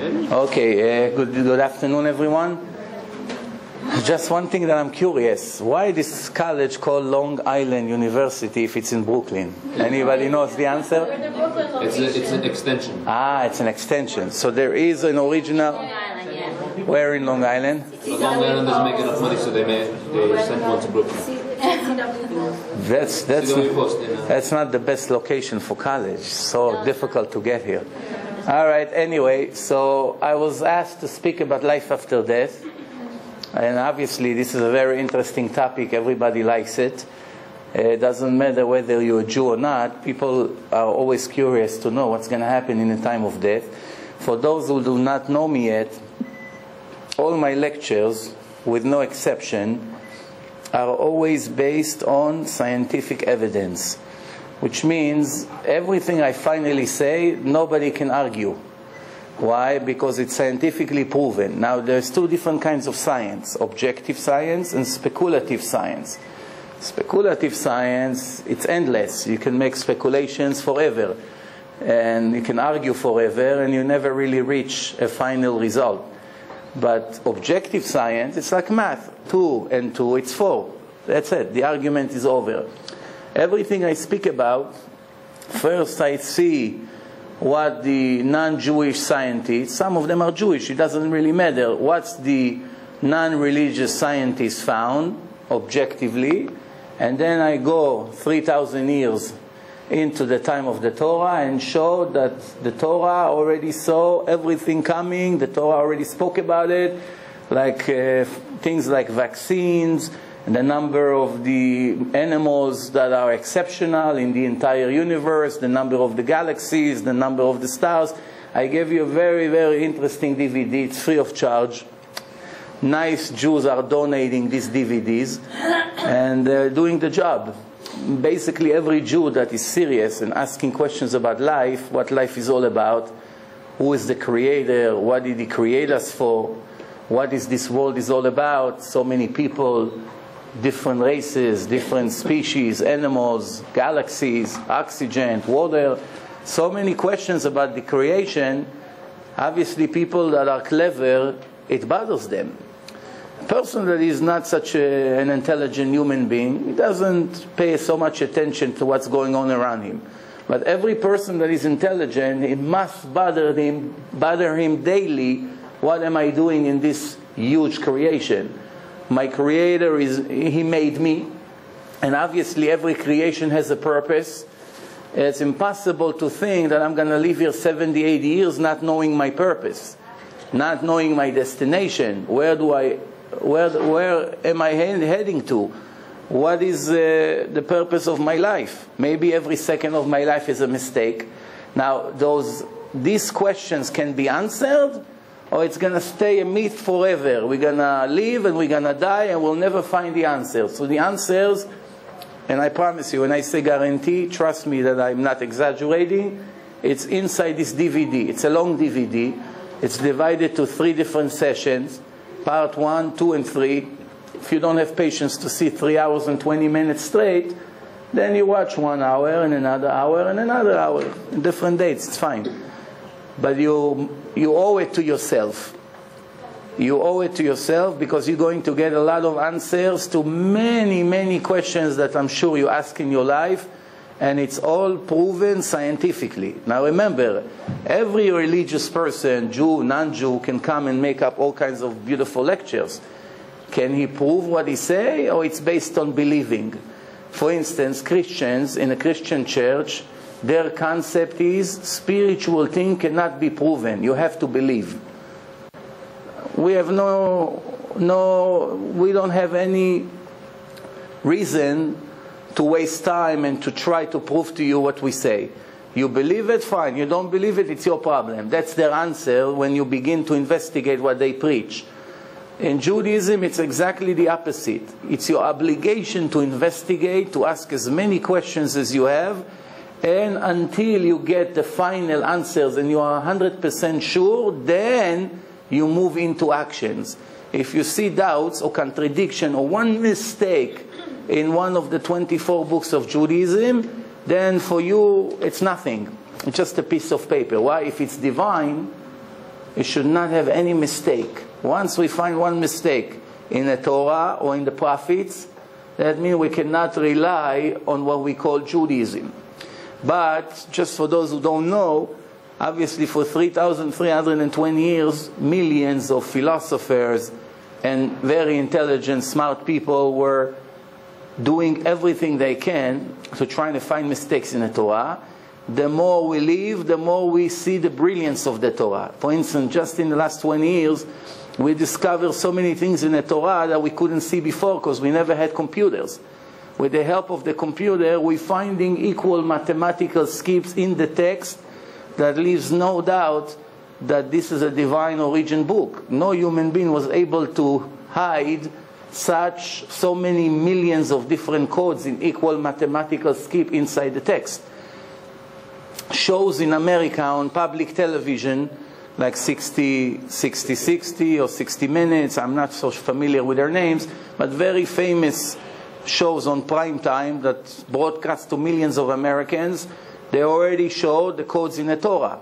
Okay, good afternoon, everyone. Just one thing that I'm curious. Why this college called Long Island University if it's in Brooklyn? Anybody knows the answer? It's an extension. Ah, it's an extension. So there is an original... Long Island, yeah. Where in Long Island? So Long Island doesn't make enough money, so they sent one to Brooklyn. That's not the best location for college. So difficult to get here. All right, anyway, so I was asked to speak about life after death. And obviously this is a very interesting topic. Everybody likes it. It doesn't matter whether you're a Jew or not. People are always curious to know what's going to happen in the time of death. For those who do not know me yet, all my lectures, with no exception, are always based on scientific evidence. Which means everything I finally say, nobody can argue. Why? Because it's scientifically proven. Now, there's two different kinds of science: objective science and speculative science. Speculative science, it's endless. You can make speculations forever. And you can argue forever, and you never really reach a final result. But objective science, it's like math. 2 and 2, it's 4. That's it. The argument is over. Everything I speak about, first I see what the non-Jewish scientists, some of them are Jewish, it doesn't really matter, what's the non-religious scientists found objectively, and then I go 3,000 years into the time of the Torah and show that the Torah already saw everything coming, the Torah already spoke about it, like things like vaccines, and the number of the animals that are exceptional in the entire universe, the number of the galaxies, the number of the stars. I gave you a very, very interesting DVD. It's free of charge. Nice Jews are donating these DVDs, and they're doing the job. Basically, every Jew that is serious and asking questions about life, what life is all about, who is the creator, what did he create us for, what is this world is all about, so many people, different races, different species, animals, galaxies, oxygen, water, so many questions about the creation. Obviously, people that are clever, it bothers them. A person that is not such an intelligent human being, he doesn't pay so much attention to what's going on around him. But every person that is intelligent, it must bother him daily. What am I doing in this huge creation? My creator, he made me, and obviously every creation has a purpose. It's impossible to think that I'm going to live here 70, 80 years not knowing my purpose, not knowing my destination. Where am I heading to? What is the purpose of my life? Maybe every second of my life is a mistake. Now, these questions can be answered, or it's going to stay a myth forever. We're going to live and we're going to die and we'll never find the answers. So the answers, and I promise you, when I say guarantee, trust me that I'm not exaggerating, it's inside this DVD. It's a long DVD. It's divided to 3 different sessions, part 1, 2, and 3. If you don't have patience to see 3 hours and 20 minutes straight, then you watch 1 hour and another hour and another hour. Different dates, it's fine. But you owe it to yourself. You owe it to yourself because you're going to get a lot of answers to many, many questions that I'm sure you ask in your life, and it's all proven scientifically. Now remember, every religious person, Jew, non-Jew, can come and make up all kinds of beautiful lectures. Can he prove what he say, or it's based on believing? For instance, Christians in a Christian church, their concept is spiritual thing cannot be proven. You have to believe. We have we don't have any reason to waste time and to try to prove to you what we say. You believe it, fine. You don't believe it, it's your problem. That's their answer when you begin to investigate what they preach. In Judaism, it's exactly the opposite. It's your obligation to investigate, to ask as many questions as you have, and until you get the final answers and you are 100% sure, then you move into actions. If you see doubts or contradiction or one mistake in one of the 24 books of Judaism, then for you it's nothing. It's just a piece of paper. Why? If it's divine, It should not have any mistake. Once we find one mistake in the Torah or in the prophets, that means we cannot rely on what we call Judaism. But just for those who don't know, obviously for 3,320 years, millions of philosophers and very intelligent, smart people were doing everything they can to try to find mistakes in the Torah. The more we live, the more we see the brilliance of the Torah. For instance, just in the last 20 years, we discovered so many things in the Torah that we couldn't see before because we never had computers. With the help of the computer, we're finding equal mathematical skips in the text that leaves no doubt that this is a divine origin book. No human being was able to hide so many millions of different codes in equal mathematical skip inside the text. Shows in America on public television, like 60 or 60 Minutes, I'm not so familiar with their names, but very famous shows on prime time that broadcast to millions of Americans. They already show the codes in the Torah.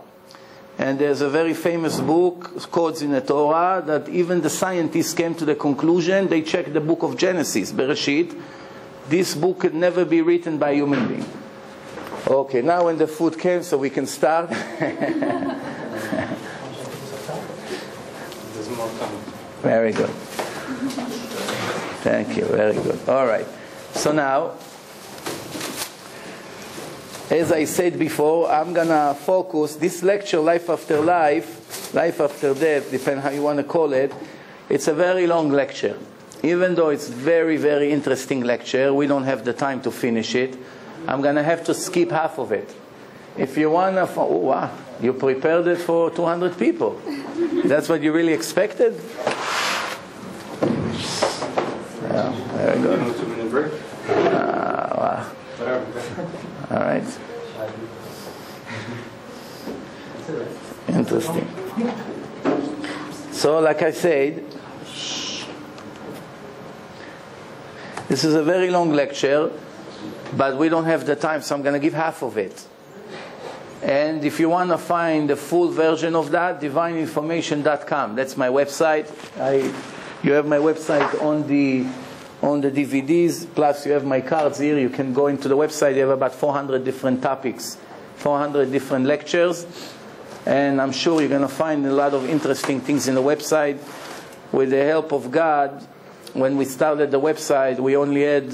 And there's a very famous book, Codes in the Torah, that even the scientists came to the conclusion, they checked the book of Genesis, Bereshit, this book could never be written by a human being. Okay, now when the food came, so we can start. Very good. Thank you, very good. All right. So now, as I said before, I'm going to focus this lecture, Life After Life, Life After Death, depending how you want to call it. It's a very long lecture. Even though it's very, very interesting lecture, we don't have the time to finish it. I'm going to have to skip half of it. If you want to, oh wow, you prepared it for 200 people. That's what you really expected? Yeah, very good. 2-minute break. Wow. All right. Interesting. So, like I said, this is a very long lecture, but we don't have the time, so I'm going to give half of it. And if you want to find the full version of that, divineinformation.com. That's my website. You have my website on the DVDs, plus you have my cards here. You can go into the website. You have about 400 different topics, 400 different lectures. And I'm sure you're going to find a lot of interesting things in the website. With the help of God, when we started the website, we only had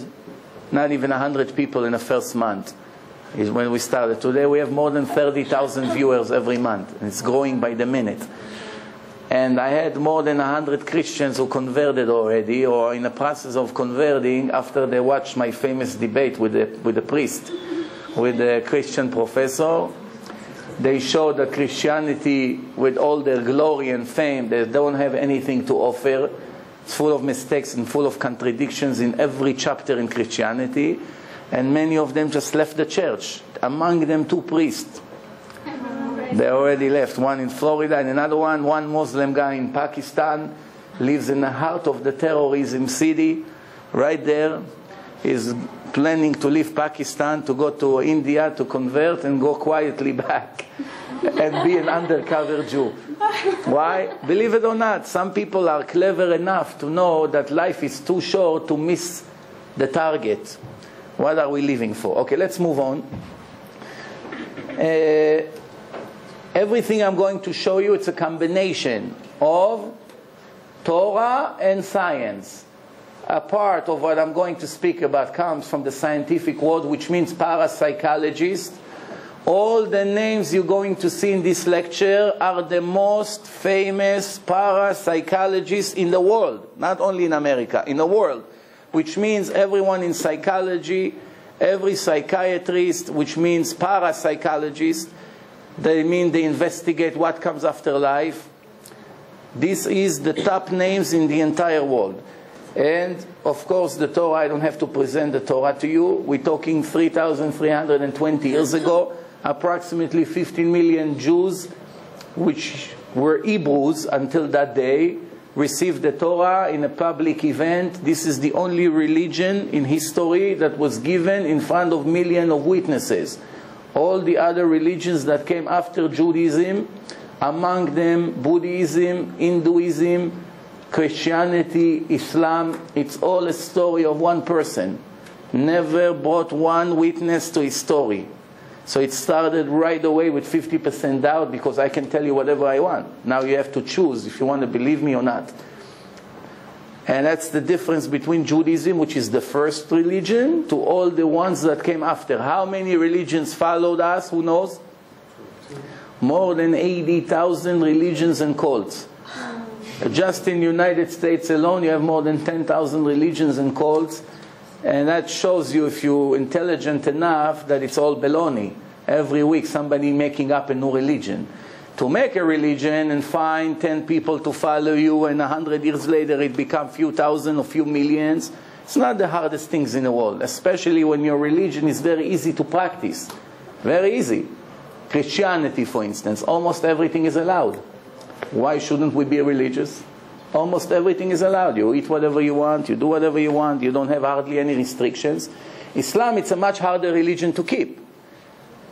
not even 100 people in the first month. Is when we started. Today we have more than 30,000 viewers every month. And it's growing by the minute. And I had more than 100 Christians who converted already, or in the process of converting, after they watched my famous debate with the priest, with the Christian professor. They showed that Christianity, with all their glory and fame, they don't have anything to offer. It's full of mistakes and full of contradictions in every chapter in Christianity. And many of them just left the church. Among them 2 priests. They already left. One in Florida and another one Muslim guy in Pakistan, lives in the heart of the terrorism city. Right there. Is planning to leave Pakistan to go to India to convert and go quietly back and be an undercover Jew. Why? Believe it or not, some people are clever enough to know that life is too short to miss the target. What are we living for? Okay, let's move on. Everything I'm going to show you, it's a combination of Torah and science. A part of what I'm going to speak about comes from the scientific world, which means parapsychologist. All the names you're going to see in this lecture are the most famous parapsychologists in the world. Not only in America, in the world. Which means everyone in psychology, every psychiatrist, which means parapsychologist. They mean they investigate what comes after life. This is the top names in the entire world. And, of course, the Torah, I don't have to present the Torah to you. We're talking 3,320 years ago. Approximately 15 million Jews, which were Hebrews until that day, received the Torah in a public event. This is the only religion in history that was given in front of millions of witnesses. All the other religions that came after Judaism Among them, Buddhism, Hinduism, Christianity, Islam. It's all a story of one person. Never brought one witness to his story. So it started right away with 50% doubt, because I can tell you whatever I want. Now you have to choose if you want to believe me or not. And that's the difference between Judaism, which is the first religion, to all the ones that came after. How many religions followed us? Who knows? More than 80,000 religions and cults. Just in the United States alone, you have more than 10,000 religions and cults. And that shows you, if you're intelligent enough, that it's all baloney. Every week somebody making up a new religion. To make a religion and find 10 people to follow you, and 100 years later it becomes few thousand or few millions, it's not the hardest things in the world, especially when your religion is very easy to practice. Very easy. Christianity, for instance, almost everything is allowed. Why shouldn't we be religious? Almost everything is allowed. You eat whatever you want, you do whatever you want, you don't have hardly any restrictions. Islam, it's a much harder religion to keep.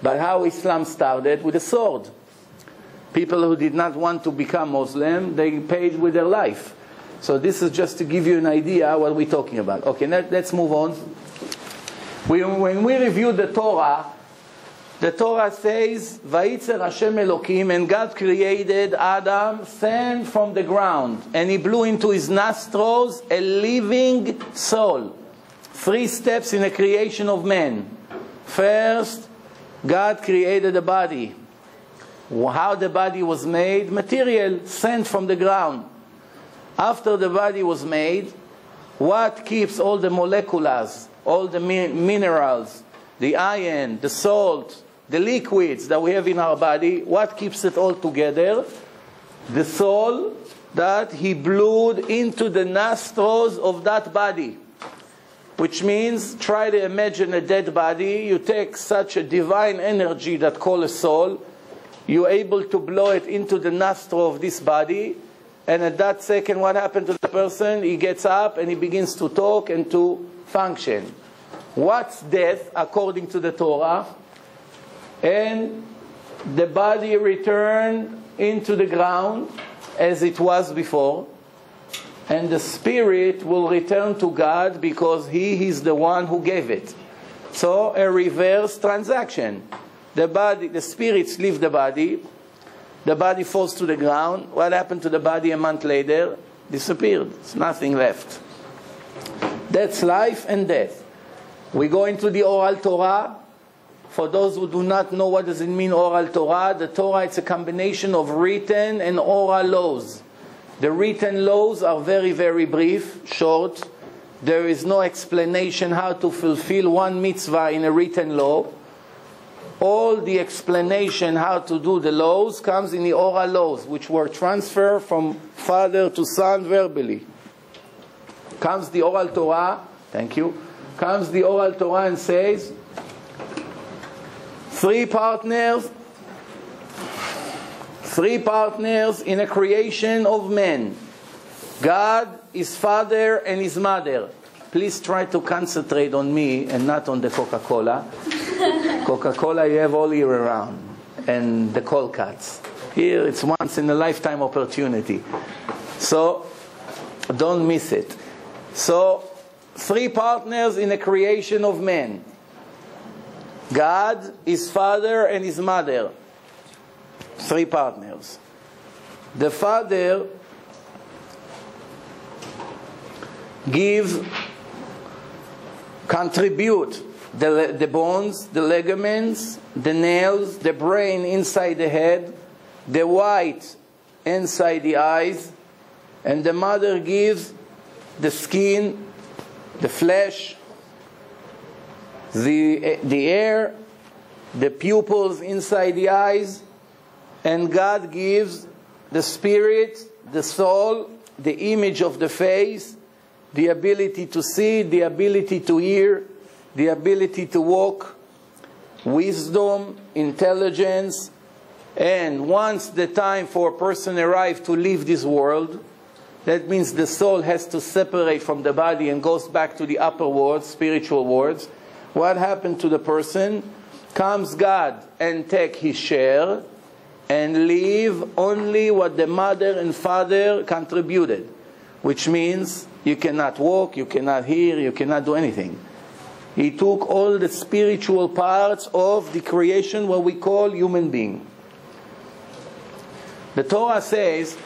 But how Islam started? With a sword. People who did not want to become Muslim, they paid with their life. So this is just to give you an idea what we're talking about. Okay, let's move on. When we review the Torah says, Vayitzer Hashem Elokim, and God created Adam, sand from the ground, and he blew into his nostrils a living soul. 3 steps in the creation of man. First, God created a body. How the body was made? Material, sand from the ground. After the body was made, what keeps all the molecules, all the minerals, the iron, the salt, the liquids that we have in our body, what keeps it all together? The soul that he blew into the nostrils of that body. Which means, try to imagine a dead body. You take such a divine energy that called a soul, you're able to blow it into the nostril of this body, and at that second, what happened to the person? He gets up and he begins to talk and to function. What's death according to the Torah? And the body returned into the ground as it was before, and the spirit will return to God because He is the one who gave it. So a reverse transaction. The spirits leave the body falls to the ground. What happened to the body a month later? Disappeared. There's nothing left. That's life and death. We go into the oral Torah. For those who do not know what does it mean, oral Torah, the Torah, it's a combination of written and oral laws. The written laws are very, very brief, short. There is no explanation how to fulfill one mitzvah in a written law. All the explanation how to do the laws comes in the oral laws, which were transferred from father to son verbally. Comes the oral Torah, thank you, comes the oral Torah and says, 3 partners in a creation of men. God, his father, and his mother. Please try to concentrate on me and not on the Coca-Cola. Coca-Cola you have all year around. And the cold cuts. Here it's once in a lifetime opportunity. So, don't miss it. So, 3 partners in a creation of men. God, his father, and his mother. 3 partners. The father contribute the bones, the ligaments, the nails, the brain inside the head, the white inside the eyes, and the mother gives the skin, the flesh, the air, the pupils inside the eyes, and God gives the spirit, the soul, the image of the face, the ability to see, the ability to hear, the ability to walk, wisdom, intelligence, and once the time for a person arrives to leave this world, that means the soul has to separate from the body and goes back to the upper worlds, spiritual worlds. What happened to the person? Comes God and take his share, and leave only what the mother and father contributed, which means you cannot walk, you cannot hear, you cannot do anything. He took all the spiritual parts of the creation, what we call human being. The Torah says,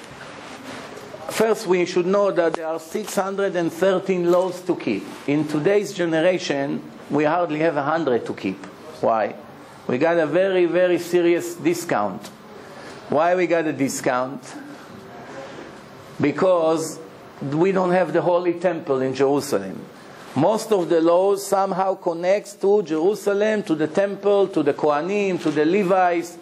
first we should know that there are 613 laws to keep. In today's generation, we hardly have 100 to keep. Why? We got a very, very serious discount. Why we got a discount? Because we don't have the Holy Temple in Jerusalem. Most of the laws somehow connects to Jerusalem, to the temple, to the Kohanim, to the Levites,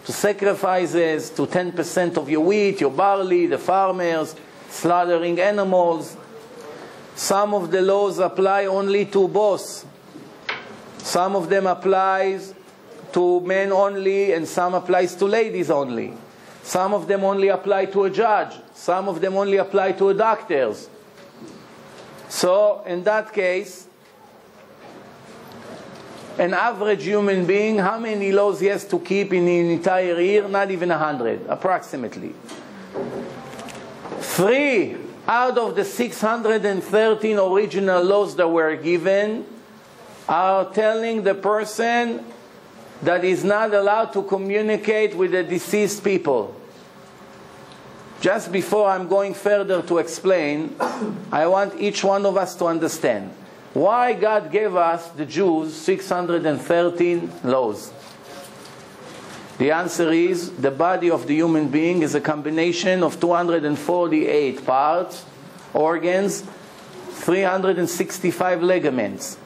to sacrifices, to 10% of your wheat, your barley, the farmers, slaughtering animals. Some of the laws apply only to boss. Some of them applies to men only, and some applies to ladies only. Some of them only apply to a judge. Some of them only apply to doctors. So, in that case, an average human being, how many laws he has to keep in an entire year? Not even 100, approximately. 3 out of the 613 original laws that were given are telling the person that is not allowed to communicate with the deceased people. Just before I'm going further to explain, I want each one of us to understand why God gave us, the Jews, 613 laws. The answer is the body of the human being is a combination of 248 parts, organs, 365 ligaments.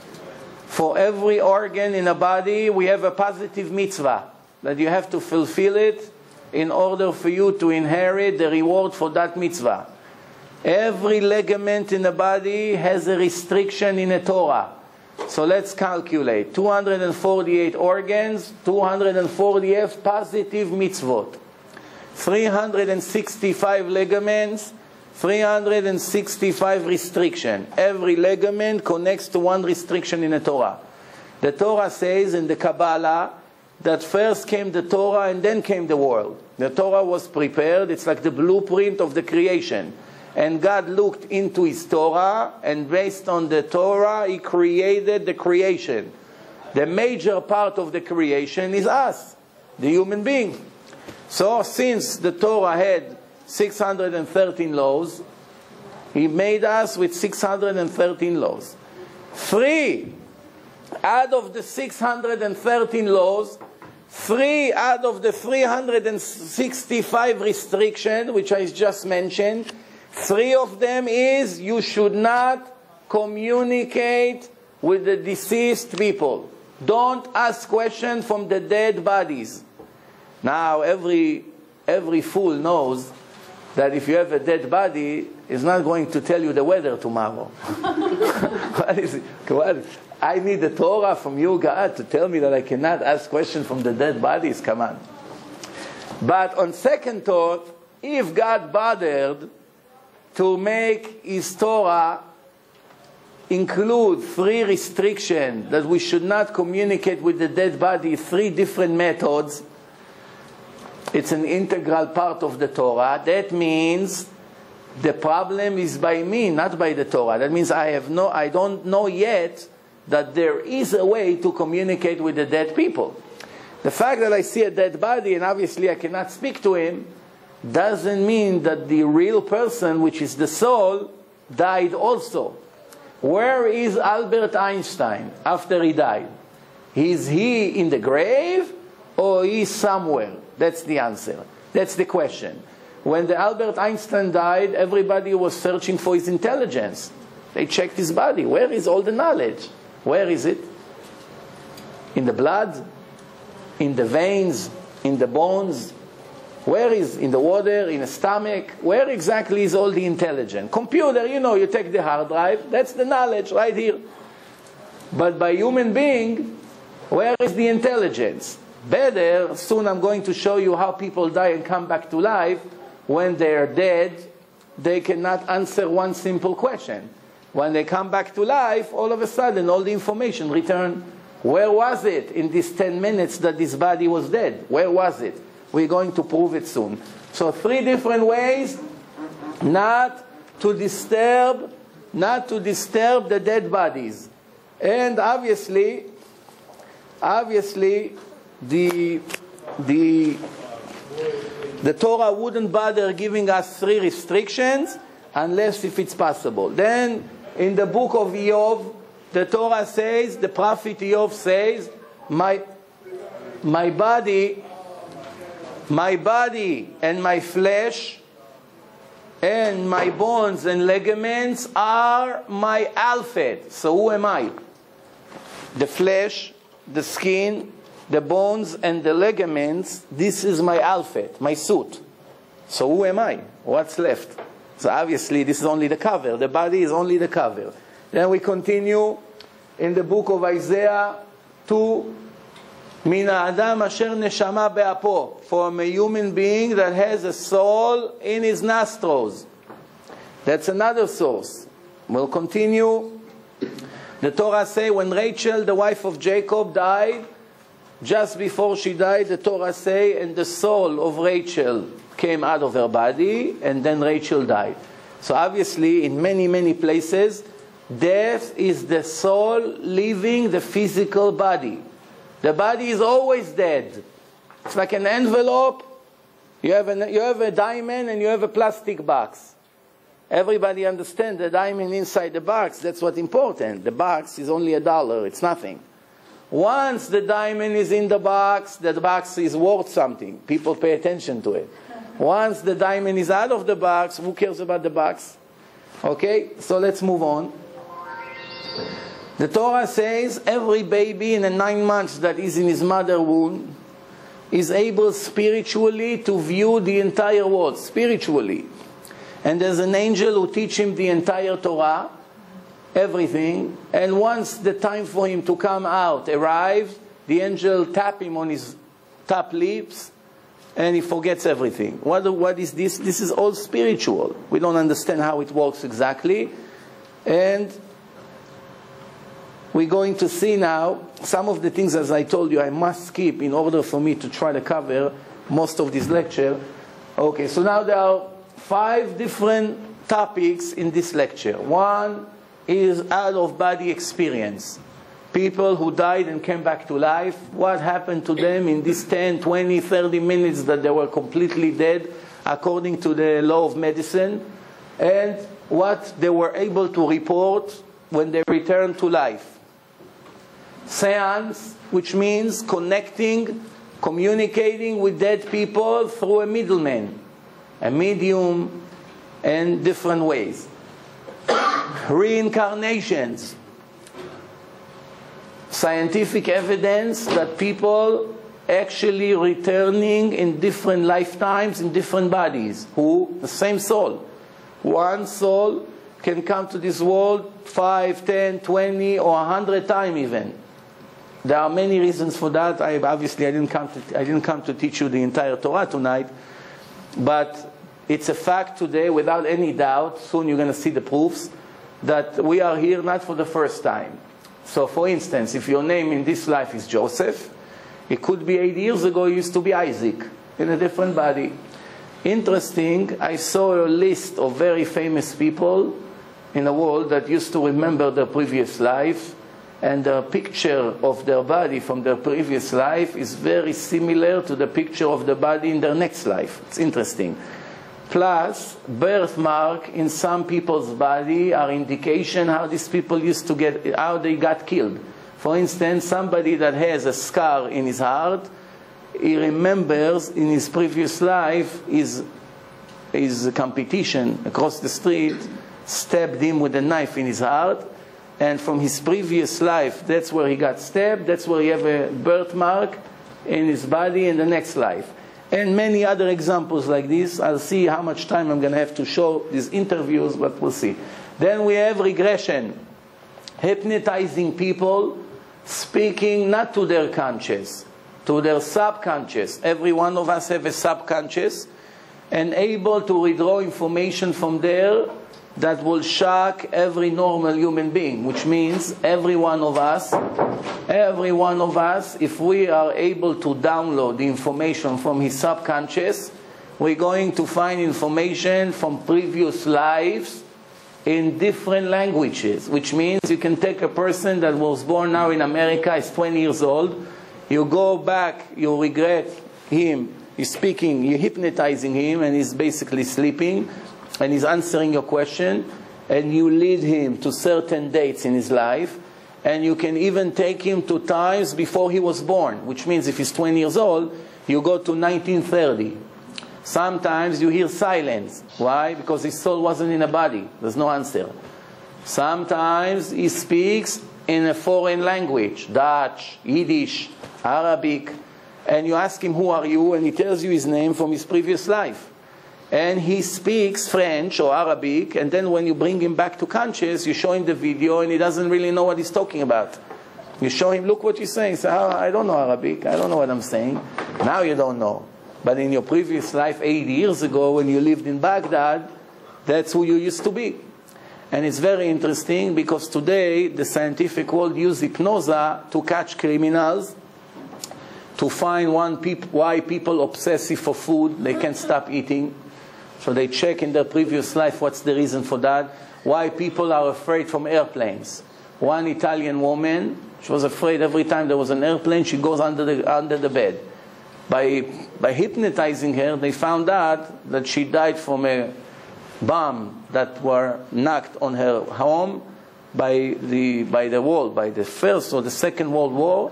For every organ in a body, we have a positive mitzvah that you have to fulfill it in order for you to inherit the reward for that mitzvah. Every ligament in the body has a restriction in the Torah. So let's calculate. 248 organs, 248 positive mitzvot. 365 ligaments, 365 restriction. Every ligament connects to one restriction in the Torah. The Torah says in the Kabbalah that first came the Torah and then came the world. The Torah was prepared. It's like the blueprint of the creation. And God looked into His Torah, and based on the Torah, He created the creation. The major part of the creation is us, the human being. So since the Torah had 613 laws, He made us with 613 laws. 3 out of the 613 laws, 3 out of the 365 restrictions, which I just mentioned, 3 of them is you should not communicate with the deceased people. Don't ask questions from the dead bodies. Now, every fool knows that if you have a dead body, it's not going to tell you the weather tomorrow. What is it? I need the Torah from you, God, to tell me that I cannot ask questions from the dead bodies. Come on. But on second thought, if God bothered to make His Torah include 3 restrictions that we should not communicate with the dead body, 3 different methods, it's an integral part of the Torah. That means the problem is by me, not by the Torah. That means I don't know yet that there is a way to communicate with the dead people. The fact that I see a dead body and obviously I cannot speak to him doesn't mean that the real person, which is the soul, died also. Where is Albert Einstein after he died? Is he in the grave or is somewhere? That's the answer. That's the question. When the Albert Einstein died, everybody was searching for his intelligence. They checked his body. Where is all the knowledge? Where is it? In the blood? In the veins? In the bones? Where is, in the water, in the stomach? Where exactly is all the intelligence? Computer, you know, you take the hard drive, that's the knowledge right here. But by human being, where is the intelligence? Better, soon I'm going to show you how people die and come back to life. When they are dead, they cannot answer one simple question. When they come back to life, all of a sudden, all the information return. Where was it in these 10 minutes that this body was dead? Where was it? We're going to prove it soon. So 3 different ways not to disturb the dead bodies. And obviously the Torah wouldn't bother giving us 3 restrictions unless if it's possible. Then in the book of Iyov, the Torah says, the prophet Iyov says, my body and my flesh and my bones and ligaments are my alphabet. So who am I? The flesh, the skin, the bones and the ligaments, this is my alphabet, my suit. So who am I? What's left? So obviously this is only the cover. The body is only the cover. Then we continue in the book of Isaiah 2, Mina Adam asher neshama be'apo, from a human being that has a soul in his nostrils. That's another source. We'll continue. The Torah say when Rachel, the wife of Jacob, died, just before she died, the Torah say, and the soul of Rachel came out of her body, and then Rachel died. So obviously, in many, many places, death is the soul leaving the physical body. The body is always dead. It's like an envelope. You have a diamond and you have a plastic box. Everybody understands the diamond inside the box. That's what's important. The box is only $1. It's nothing. Once the diamond is in the box is worth something. People pay attention to it. Once the diamond is out of the box, who cares about the box? Okay, so let's move on. The Torah says every baby in the 9 months that is in his mother's womb is able spiritually to view the entire world, spiritually. And there's an angel who teaches him the entire Torah, everything. And once the time for him to come out arrives, the angel taps him on his top lips, and he forgets everything. What is this? This is all spiritual. We don't understand how it works exactly. And we're going to see now some of the things, as I told you, I must skip in order for me to try to cover most of this lecture. Okay, so now there are 5 different topics in this lecture. One is out-of-body experience. People who died and came back to life, what happened to them in these 10, 20, 30 minutes that they were completely dead according to the law of medicine, and what they were able to report when they returned to life. Seance, which means communicating with dead people through a middleman, a medium, and different ways. Reincarnations. Scientific evidence that people actually returning in different lifetimes, in different bodies, the same soul. One soul can come to this world 5, 10, 20, or 100 times even. There are many reasons for that. Obviously, I didn't come to teach you the entire Torah tonight, but it's a fact today, without any doubt. Soon you're going to see the proofs that we are here not for the first time. So, for instance, if your name in this life is Joseph, it could be 8 years ago you used to be Isaac in a different body. Interesting. I saw a list of very famous people in the world that used to remember their previous life. And the picture of their body from their previous life is very similar to the picture of the body in their next life. It's interesting. Plus, birthmark in some people's body are indication how these people how they got killed. For instance, somebody that has a scar in his heart, he remembers in his previous life his competition across the street stabbed him with a knife in his heart. And from his previous life, that's where he got stabbed. That's where he have a birthmark in his body in the next life. And many other examples like this. I'll see how much time I'm going to have to show these interviews, but we'll see. Then we have regression. Hypnotizing people, speaking not to their conscious, to their subconscious. Every one of us have a subconscious, and able to withdraw information from there that will shock every normal human being, which means every one of us, if we are able to download the information from his subconscious, we're going to find information from previous lives in different languages, which means you can take a person that was born now in America, is 20 years old, you go back, you regret him, you're speaking, you're hypnotizing him, and he's basically sleeping, and he's answering your question, and you lead him to certain dates in his life, and you can even take him to times before he was born, which means if he's 20 years old, you go to 1930. Sometimes you hear silence. Why? Because his soul wasn't in a body. There's no answer. Sometimes he speaks in a foreign language, Dutch, Yiddish, Arabic, and you ask him, who are you? And he tells you his name from his previous life. And he speaks French or Arabic, and then when you bring him back to conscious, you show him the video, and he doesn't really know what he's talking about. You show him, look what you're saying. He says, oh, I don't know Arabic, I don't know what I'm saying. Now you don't know. But in your previous life, 80 years ago, when you lived in Baghdad, that's who you used to be. And it's very interesting, because today, the scientific world uses hypnosis to catch criminals, to find why people obsessive for food, they can't stop eating. So they check in their previous life what's the reason for that. Why people are afraid from airplanes. One Italian woman, she was afraid every time there was an airplane, she goes under the bed. By hypnotizing her, they found out that she died from a bomb that were knocked on her home by the First or the Second World War.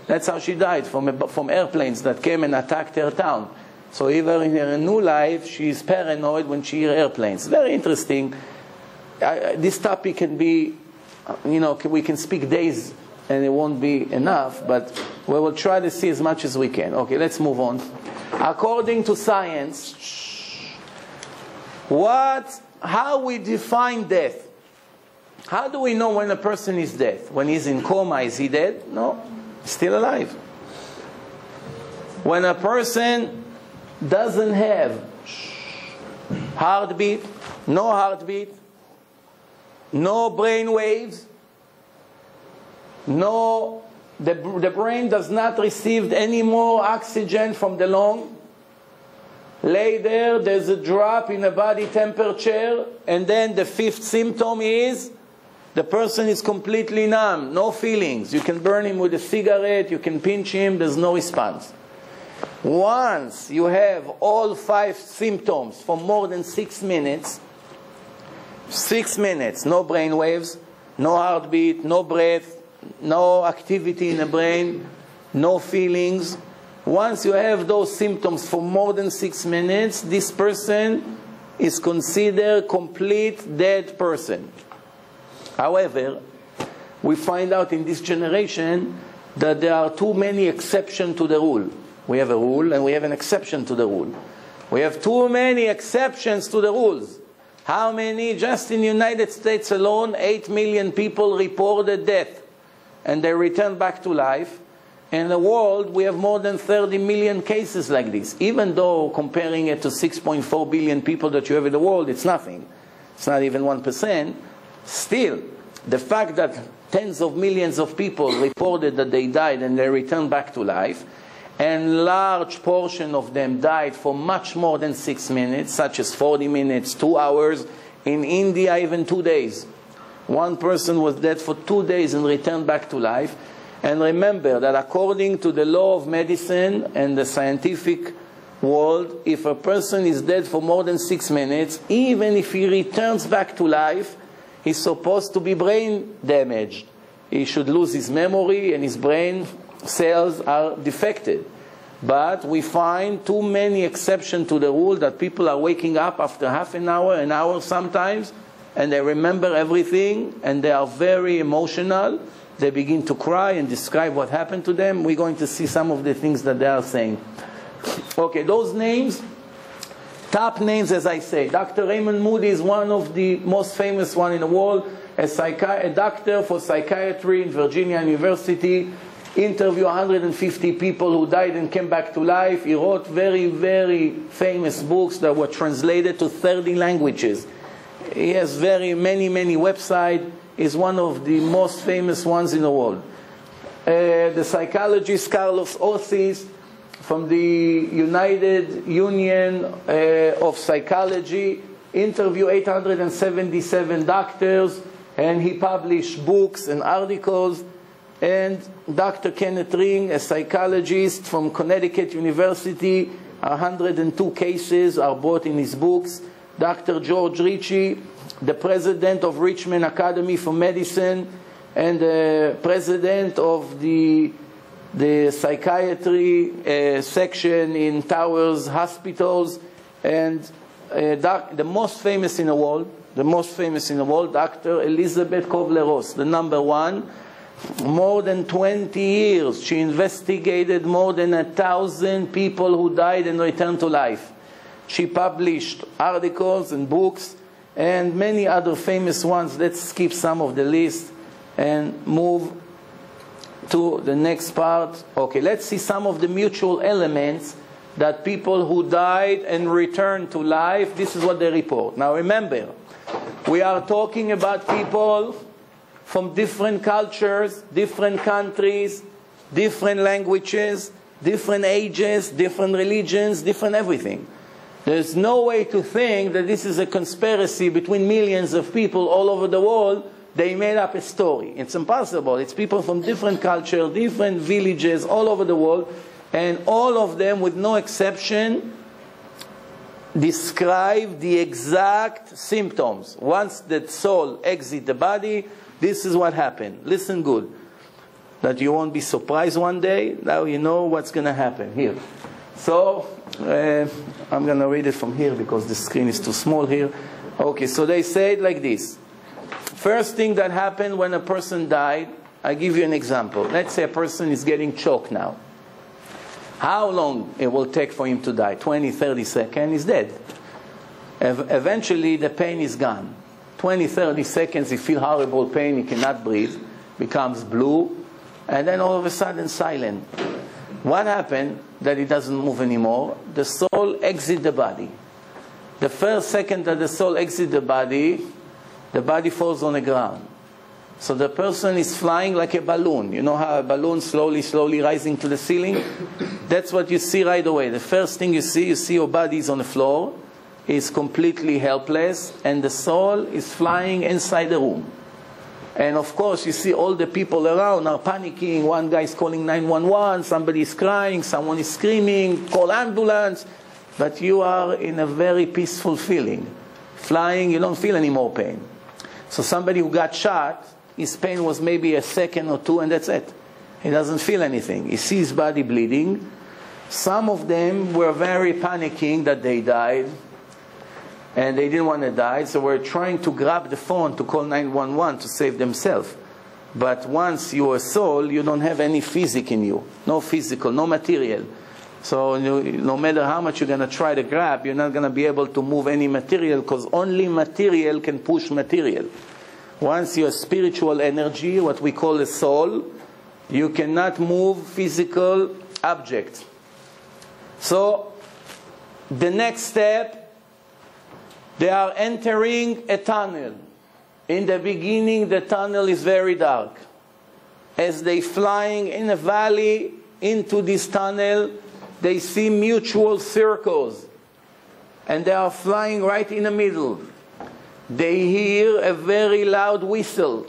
That's how she died, from airplanes that came and attacked her town. So even in her new life, she's paranoid when she hears airplanes. Very interesting. This topic can be, we can speak days and it won't be enough, but we will try to see as much as we can. Okay, let's move on. According to science, how we define death? How do we know when a person is dead? When he's in coma, is he dead? No, still alive. When a person doesn't have heartbeat, no brain waves, the brain does not receive any more oxygen from the lung. Later, there's a drop in the body temperature, and then the fifth symptom is the person is completely numb, no feelings. You can burn him with a cigarette, you can pinch him, there's no response. Once you have all 5 symptoms for more than 6 minutes, no brain waves, no heartbeat, no breath, no activity in the brain, no feelings. Once you have those symptoms for more than 6 minutes, this person is considered complete dead person. However, we find out in this generation that there are too many exceptions to the rule. We have a rule and we have an exception to the rule. We have too many exceptions to the rules. How many? Just in the United States alone, 8 million people reported death, and they returned back to life. In the world, we have more than 30 million cases like this. Even though comparing it to 6.4 billion people that you have in the world, it's nothing. It's not even 1%. Still, the fact that tens of millions of people reported that they died and they returned back to life, and large portion of them died for much more than 6 minutes, such as 40 minutes, 2 hours. In India, even 2 days. One person was dead for 2 days and returned back to life. And remember that according to the law of medicine and the scientific world, if a person is dead for more than 6 minutes, even if he returns back to life, he's supposed to be brain damaged. He should lose his memory and his brain cells are defected. But we find too many exceptions to the rule that people are waking up after half an hour sometimes, and they remember everything, and they are very emotional. They begin to cry and describe what happened to them. We're going to see some of the things that they are saying. Okay, those names, top names as I say. Dr. Raymond Moody is one of the most famous one in the world, a doctor for psychiatry in Virginia University. Interviewed 150 people who died and came back to life. He wrote very, very famous books that were translated to 30 languages. He has very many websites. He's one of the most famous ones in the world. The psychologist Carlos Osis from the United Union of Psychology interviewed 877 doctors, and he published books and articles. And Dr. Kenneth Ring, a psychologist from Connecticut University, 102 cases are brought in his books. Dr. George Ritchie, the president of Richmond Academy for Medicine and the president of the psychiatry section in Towers Hospitals, and the most famous in the world, Dr. Elizabeth Kubler-Ross, the #1. More than 20 years, she investigated more than 1,000 people who died and returned to life. She published articles and books and many other famous ones. Let's skip some of the list and move to the next part. Okay, let's see some of the mutual elements that people who died and returned to life, this is what they report. Now remember, we are talking about people from different cultures, different countries, different languages, different ages, different religions, different everything. There's no way to think that this is a conspiracy between millions of people all over the world. They made up a story. It's impossible. It's people from different cultures, different villages all over the world, and all of them, with no exception, describe the exact symptoms. Once the soul exits the body, this is what happened. Listen good, that you won't be surprised one day. Now you know what's going to happen here. So I'm going to read it from here because the screen is too small here. Okay, so they say it like this. First thing that happened when a person died, I give you an example. Let's say a person is getting choked now. How long it will take for him to die? 20, 30 seconds, he's dead. Eventually the pain is gone. 20, 30 seconds, he feels horrible pain, he cannot breathe, becomes blue, and then all of a sudden silent. What happened that he doesn't move anymore? The soul exits the body. The first second that the soul exits the body falls on the ground. So the person is flying like a balloon. You know how a balloon slowly rising to the ceiling? That's what you see right away. The first thing you see your body is on the floor, is completely helpless, and the soul is flying inside the room. And of course, you see all the people around are panicking. One guy is calling 911, somebody is crying, someone is screaming, call ambulance. But you are in a very peaceful feeling. Flying, you don't feel any more pain. So somebody who got shot, his pain was maybe a second or two, and that's it. He doesn't feel anything. He sees his body bleeding. Some of them were very panicking that they died, and they didn't want to die, so we're trying to grab the phone to call 911 to save themselves. But once you're a soul, you don't have any physic in you. No physical, no material. So no matter how much you're going to try to grab, you're not going to be able to move any material, because only material can push material. Once you're spiritual energy, what we call a soul, you cannot move physical objects. So the next step, they are entering a tunnel. In the beginning, the tunnel is very dark. As they flying in a valley into this tunnel, they see mutual circles, and they are flying right in the middle. They hear a very loud whistle,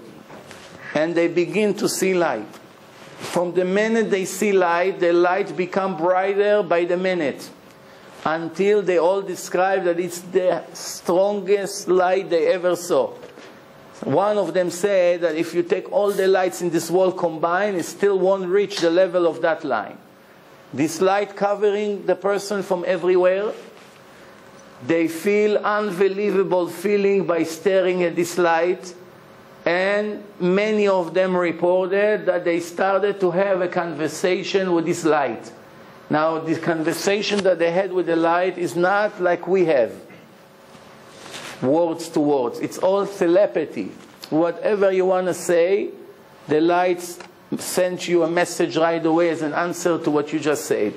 and they begin to see light. From the minute they see light, the light becomes brighter by the minute, until they all describe that it's the strongest light they ever saw. One of them said that if you take all the lights in this world combined, it still won't reach the level of that line. This light covering the person from everywhere. They feel unbelievable feeling by staring at this light. And many of them reported that they started to have a conversation with this light. Now, this conversation that they had with the light is not like we have, words to words. It's all telepathy. Whatever you want to say, the lights send you a message right away as an answer to what you just said.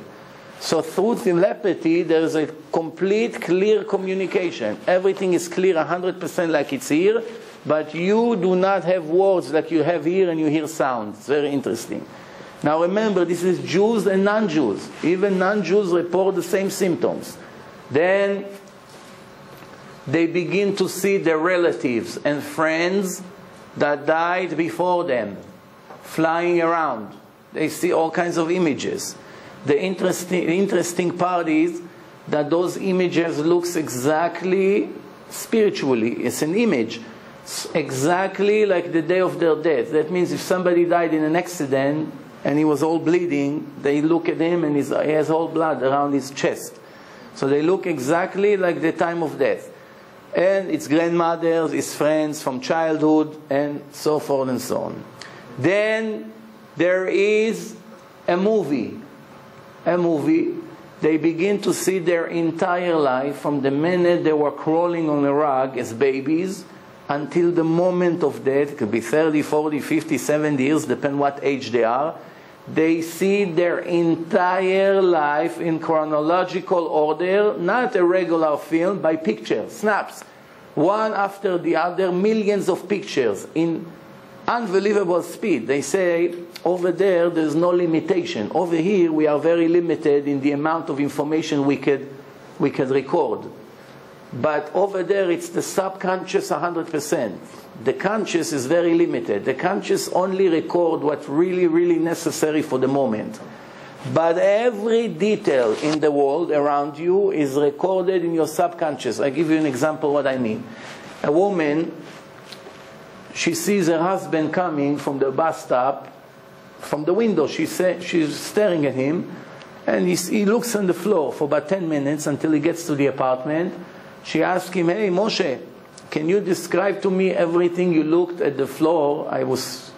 So through telepathy, there is a complete, clear communication. Everything is clear 100% like it's here, but you do not have words like you have here and you hear sounds. It's very interesting. Now remember, this is Jews and non-Jews. Even non-Jews report the same symptoms. Then they begin to see their relatives and friends that died before them flying around. They see all kinds of images. The interesting part is that those images looks exactly spiritually. It's an image. It's exactly like the day of their death. That means if somebody died in an accident and he was all bleeding, they look at him and he has all blood around his chest. So they look exactly like the time of death. And its grandmothers, its friends from childhood, and so forth and so on. Then there is a movie. They begin to see their entire life from the minute they were crawling on a rug as babies until the moment of death. It could be 30, 40, 50, 70 years, depending what age they are. They see their entire life in chronological order, not a regular film, by pictures, snaps. One after the other, millions of pictures in unbelievable speed. They say, over there, there's no limitation. Over here, we are very limited in the amount of information we could record. But over there, it's the subconscious 100%. The conscious is very limited. The conscious only record what's really, really necessary for the moment. But every detail in the world around you is recorded in your subconscious. I give you an example what I mean. A woman, she sees her husband coming from the bus stop. From the window, she's staring at him, and he looks on the floor for about 10 minutes until he gets to the apartment. She asks him, "Hey, Moshe, can you describe to me everything you looked at the floor? I was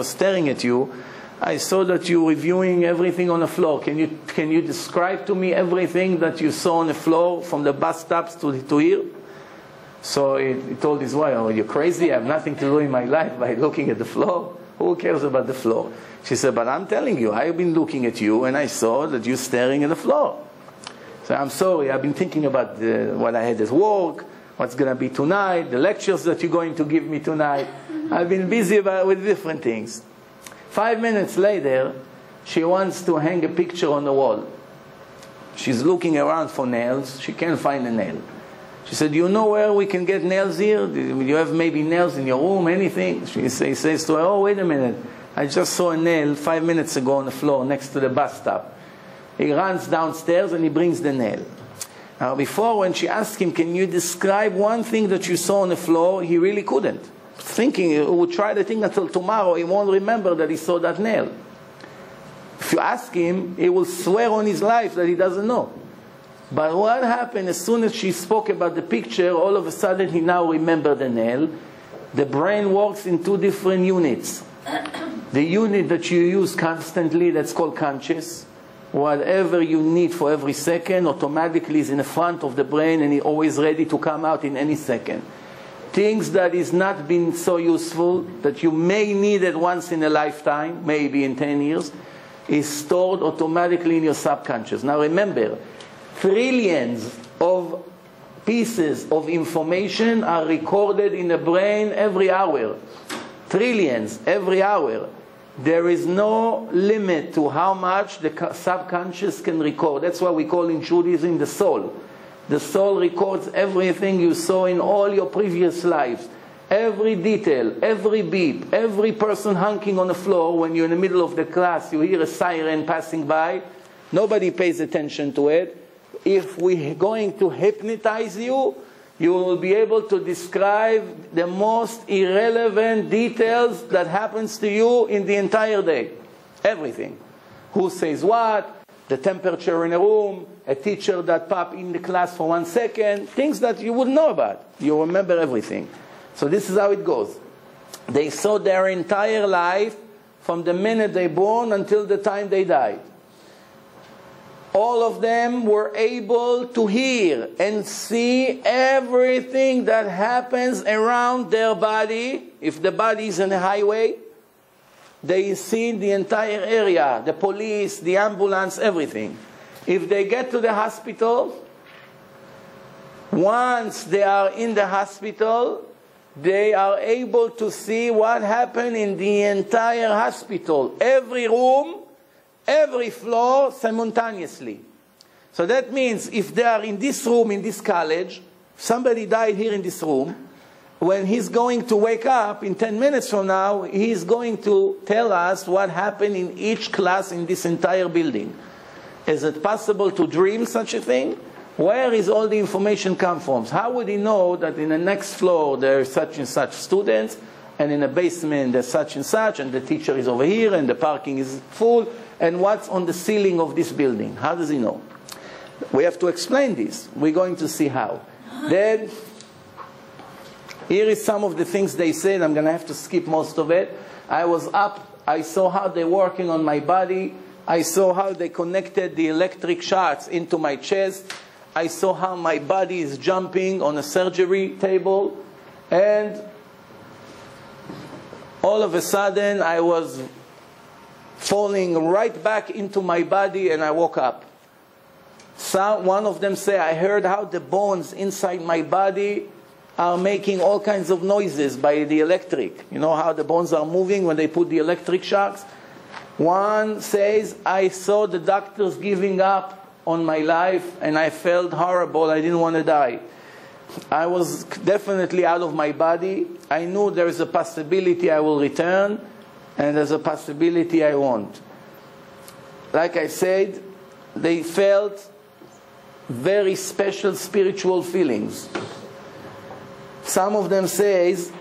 staring at you. I saw that you were reviewing everything on the floor. Can you describe to me everything that you saw on the floor from the bus stops to here?" So he told his wife, "Oh, you're crazy? I have nothing to do in my life by looking at the floor. Who cares about the floor?" She said, "But I'm telling you, I've been looking at you and I saw that you're staring at the floor. So I'm sorry, I've been thinking about what I had at work, what's going to be tonight, the lectures that you're going to give me tonight. I've been busy with different things." 5 minutes later, she wants to hang a picture on the wall. She's looking around for nails. She can't find a nail. She said, "Do you know where we can get nails here? Do you have maybe nails in your room, anything?" He says to her, "Oh, wait a minute. I just saw a nail 5 minutes ago on the floor next to the bus stop." He runs downstairs and he brings the nail. Now before, when she asked him, "Can you describe one thing that you saw on the floor?" he really couldn't. Thinking he would try the thing until tomorrow, he won't remember that he saw that nail. If you ask him, he will swear on his life that he doesn't know. But what happened, as soon as she spoke about the picture, all of a sudden he now remembered the nail. The brain works in two different units. The unit that you use constantly, that's called conscious. Whatever you need for every second automatically is in the front of the brain and is always ready to come out in any second. Things that is not been so useful, that you may need it once in a lifetime, maybe in 10 years, is stored automatically in your subconscious. Now remember, trillions of pieces of information are recorded in the brain every hour. Trillions every hour. There is no limit to how much the subconscious can record. That's why we call in Judaism the soul. The soul records everything you saw in all your previous lives. Every detail, every beep, every person hunking on the floor when you're in the middle of the class, you hear a siren passing by. Nobody pays attention to it. If we're going to hypnotize you, you will be able to describe the most irrelevant details that happens to you in the entire day. Everything. Who says what, the temperature in a room, a teacher that popped in the class for 1 second, things that you wouldn't know about. You remember everything. So this is how it goes. They saw their entire life from the minute they born until the time they died. All of them were able to hear and see everything that happens around their body. If the body is on a highway, they see the entire area, the police, the ambulance, everything. If they get to the hospital, once they are in the hospital, they are able to see what happened in the entire hospital. Every room, every floor, simultaneously. So that means if they are in this room, in this college, somebody died here in this room, when he's going to wake up in 10 minutes from now, he's going to tell us what happened in each class in this entire building. Is it possible to dream such a thing? Where is all the information come from? How would he know that in the next floor there are such and such students, and in the basement there's such and such, and the teacher is over here, and the parking is full, and what's on the ceiling of this building? How does he know? We have to explain this. We're going to see how. Then, here is some of the things they said. I'm going to have to skip most of it. I was up. I saw how they're working on my body. I saw how they connected the electric shocks into my chest. I saw how my body is jumping on a surgery table. And all of a sudden, I was falling right back into my body, and I woke up. One of them say, I heard how the bones inside my body are making all kinds of noises by the electric. You know how the bones are moving when they put the electric shocks? One says, I saw the doctors giving up on my life, and I felt horrible. I didn't want to die. I was definitely out of my body. I knew there is a possibility I will return, and there's a possibility I won't. Like I said, they felt very special spiritual feelings. Some of them says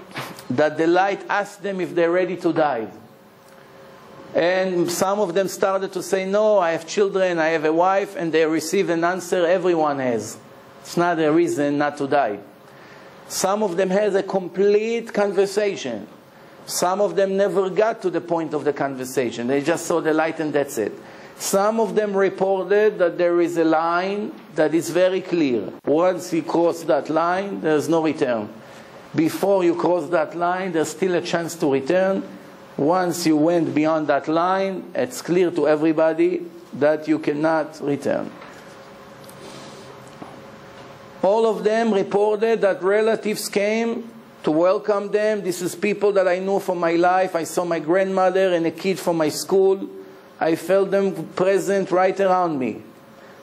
that the light asked them if they're ready to die. And some of them started to say, no, I have children, I have a wife, and they received an answer everyone has. It's not a reason not to die. Some of them had a complete conversation. Some of them never got to the point of the conversation. They just saw the light and that's it. Some of them reported that there is a line that is very clear. Once you cross that line, there's no return. Before you cross that line, there's still a chance to return. Once you went beyond that line, it's clear to everybody that you cannot return. All of them reported that relatives came to welcome them. This is people that I knew from my life. I saw my grandmother and a kid from my school. I felt them present right around me.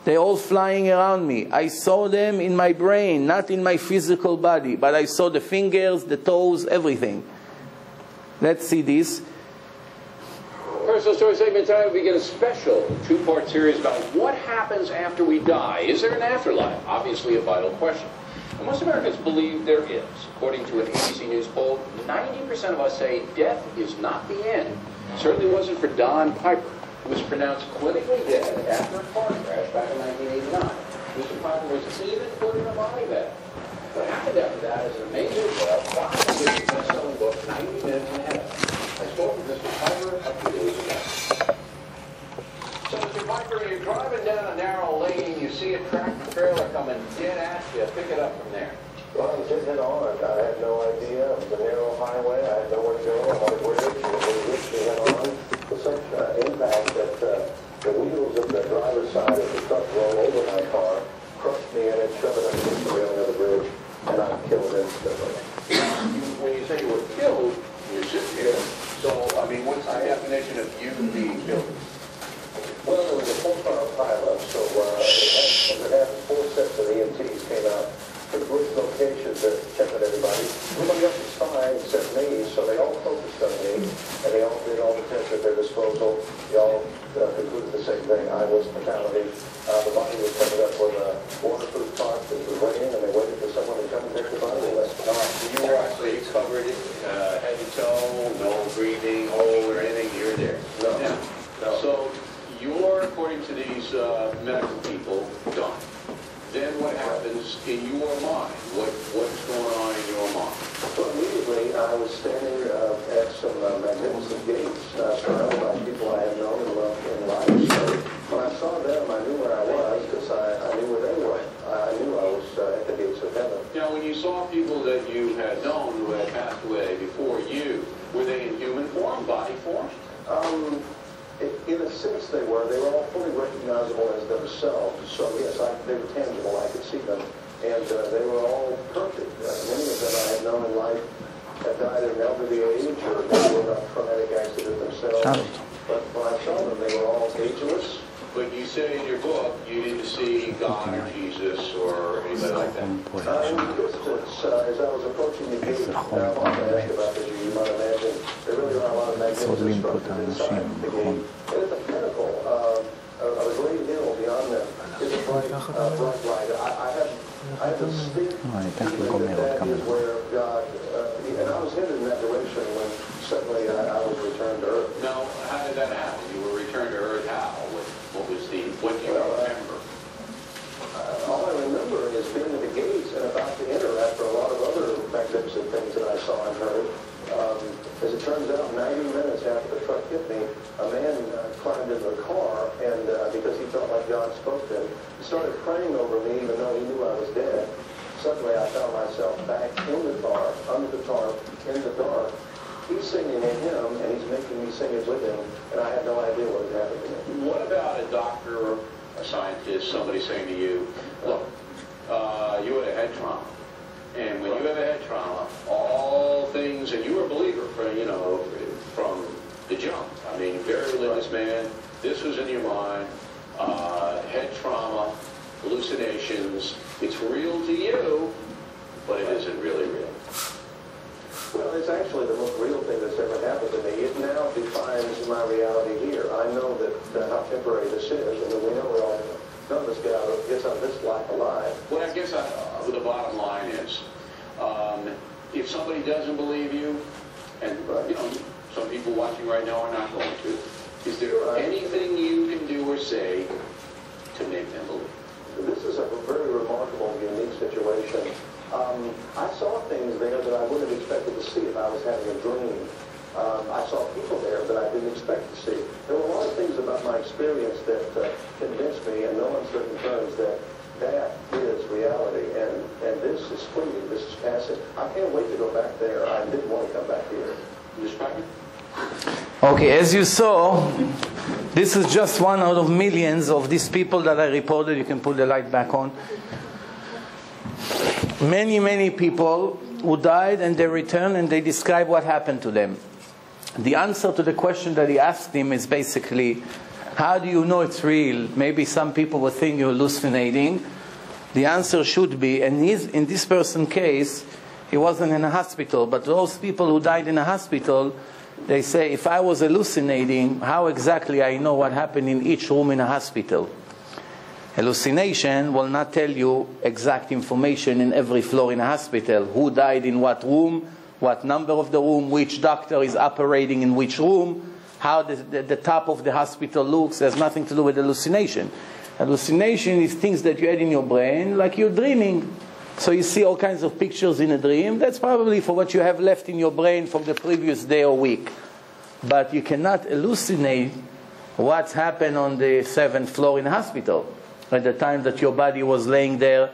They're all flying around me. I saw them in my brain, not in my physical body, but I saw the fingers, the toes, everything. Let's see this. Personal Story segment time, we begin a special two-part series about what happens after we die. Is there an afterlife? Obviously a vital question. And most Americans believe there is. According to an ABC News poll, 90% of us say death is not the end. Certainly wasn't for Don Piper, who was pronounced clinically dead after a car crash back in 1989. Mr. Piper was even put in a body bag. What happened after that is an amazing tale, 5 best-selling book, 90 Minutes in Heaven. I spoke with Mr. Piper a few days ago. So, Mr. Piper, you're driving down a narrow lane, you see a tractor trailer coming dead at you. Pick it up from there. Well, I was just head on. I had no idea. It was a narrow highway. I had nowhere to go. I'm on a bridge. And we literally head on with such impact that the wheels of the driver's side of the truck rolled over my car, crushed me, and it shoved it against the railing of the bridge, and I'm killed instantly. When you say you were killed, you're sitting here. So, I mean, what's the definition of you being killed? Well, it was a full-car pileup, so it had 4 sets of EMTs came out to which location to check on everybody. Everybody else was fine except me, so they all focused on me, and they all did all the tests at their disposal. They all concluded the same thing. I was fatality. The body was covered up with a waterproof tarp. It was raining, and they waited for someone to come and take the body away. So you were actually covered head to toe, no breathing hole or anything. You're there. No. Yeah. No. So you're, according to these medical people, done. Then what happens in your mind? What's going on in your mind? Well, immediately I was standing at some magnificent gates, surrounded by people I had known and loved in life. So when I saw them, I knew where I was because I knew where they were. I knew I was at the gates of heaven. Now, when you saw people that you had known who had passed away before you, were they in human form, body form? In a sense, they were all fully recognizable as themselves. So yes, they were tangible. I could see them, and they were all perfect. Many of them I had known in life had died at an elderly age, or they were a traumatic accident themselves. But when I saw them, they were all ageless. But you say in your book you didn't see God or Jesus or anybody like that. In the distance, as I was approaching the gate, now I'm going to ask about this, you might imagine, there really are a lot of magnificent structures inside the gate. And at the pinnacle of a great hill beyond them is a bright light. I have a distinct feeling that is where God, and I was headed in that direction when suddenly I was returned to earth. Now, how did that happen? You were returned to earth how? What do you remember? All I remember is being at the gates and about to enter after a lot of other magnificent things that I saw and heard. As it turns out, 90 minutes after the truck hit me, a man climbed into the car, and because he felt like God spoke to him, he started praying over me even though he knew I was dead. Suddenly I found myself back in the car, under the tarp, in the dark. He's singing a hymn, and he's making me sing it with him, and I had no idea what had happened to me. What about a doctor, a scientist, somebody saying to you, look, you had a head trauma, and when you have a head trauma, all things, and you were a believer from the jump. I mean, very religious man, this was in your mind, head trauma, hallucinations, it's real to you, but it isn't really real. Well, it's actually the most real thing that's ever happened to me. It now defines my reality here. I know that how temporary this is, and we know we all none of us gets out of this life alive. Well, I guess the bottom line is, if somebody doesn't believe you, and some people watching right now are not going to, is there anything you can do or say to make them believe? This is a very remarkable, unique situation. I saw things there that I wouldn't have expected to see if I was having a dream. I saw people there that I didn't expect to see. There were a lot of things about my experience that convinced me in no uncertain terms that is reality, and this is fleeting, this is passing. I can't wait to go back there. I didn't want to come back here. Okay, as you saw, this is just one out of millions of these people that I reported. You can put the light back on. Many people who died and they returned and they describe what happened to them. The answer to the question that he asked him is basically, how do you know it's real? Maybe some people would think you're hallucinating. The answer should be, and in this person's case, he wasn't in a hospital, but those people who died in a hospital, they say, if I was hallucinating, how exactly I know what happened in each room in a hospital? Hallucination will not tell you exact information in every floor in a hospital. Who died in what room, what number of the room, which doctor is operating in which room, how the top of the hospital looks. There's nothing to do with hallucination. Hallucination is things that you had in your brain, like you're dreaming. So you see all kinds of pictures in a dream. That's probably for what you have left in your brain from the previous day or week. But you cannot hallucinate what's happened on the 7th floor in a hospital at the time that your body was laying there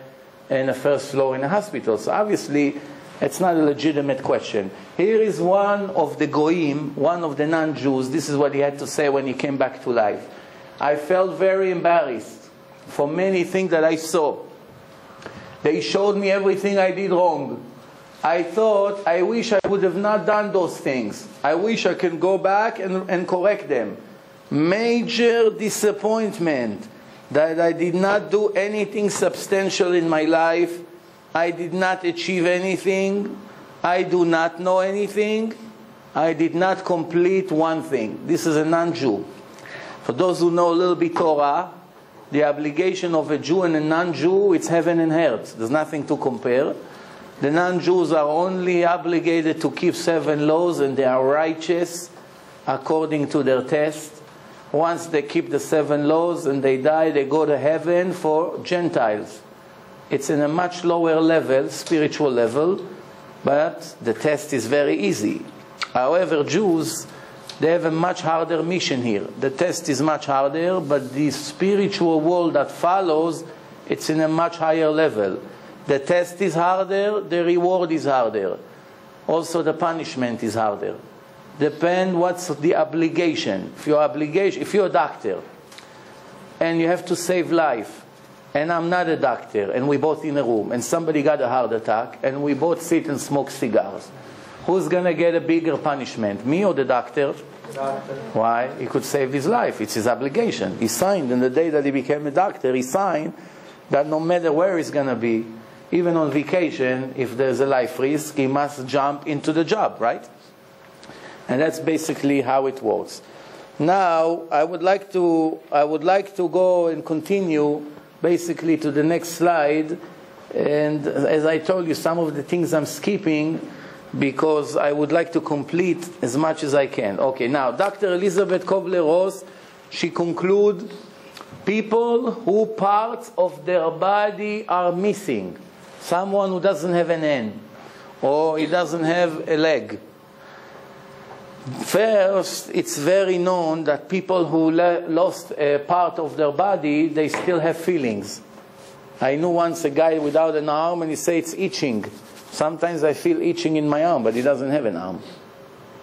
in the 1st floor in a hospital. So obviously, it's not a legitimate question. Here is one of the goyim, one of the non-Jews. This is what he had to say when he came back to life. I felt very embarrassed for many things that I saw. They showed me everything I did wrong. I thought, I wish I would have not done those things. I wish I could go back and correct them. Major disappointment that I did not do anything substantial in my life. I did not achieve anything. I do not know anything. I did not complete one thing. This is a non-Jew. For those who know a little bit Torah, the obligation of a Jew and a non-Jew, it's heaven and earth. There's nothing to compare. The non-Jews are only obligated to keep 7 laws, and they are righteous according to their test. Once they keep the 7 laws and they die, they go to heaven for Gentiles. It's in a much lower level, spiritual level, but the test is very easy. However, Jews, they have a much harder mission here. The test is much harder, but the spiritual world that follows, it's in a much higher level. The test is harder, the reward is harder. Also the punishment is harder. depend what's the obligation. If you're a doctor and you have to save life, and I'm not a doctor, and we both in a room, and somebody got a heart attack, and we both sit and smoke cigars, who's going to get a bigger punishment, me or the doctor? Doctor. Why? He could save his life. It's his obligation. He signed, and the day that he became a doctor, he signed that no matter where he's going to be, even on vacation, if there's a life risk, he must jump into the job, right? And that's basically how it works. Now, I would like to go and continue basically to the next slide. And as I told you, some of the things I'm skipping because I would like to complete as much as I can. Okay, now, Dr. Elizabeth Kobler-Ross, she concludes, people who parts of their body are missing. Someone who doesn't have an hand, or he doesn't have a leg. First, it's very known that people who lost a part of their body, they still have feelings. I knew once a guy without an arm, and he said it's itching. Sometimes I feel itching in my arm, but he doesn't have an arm.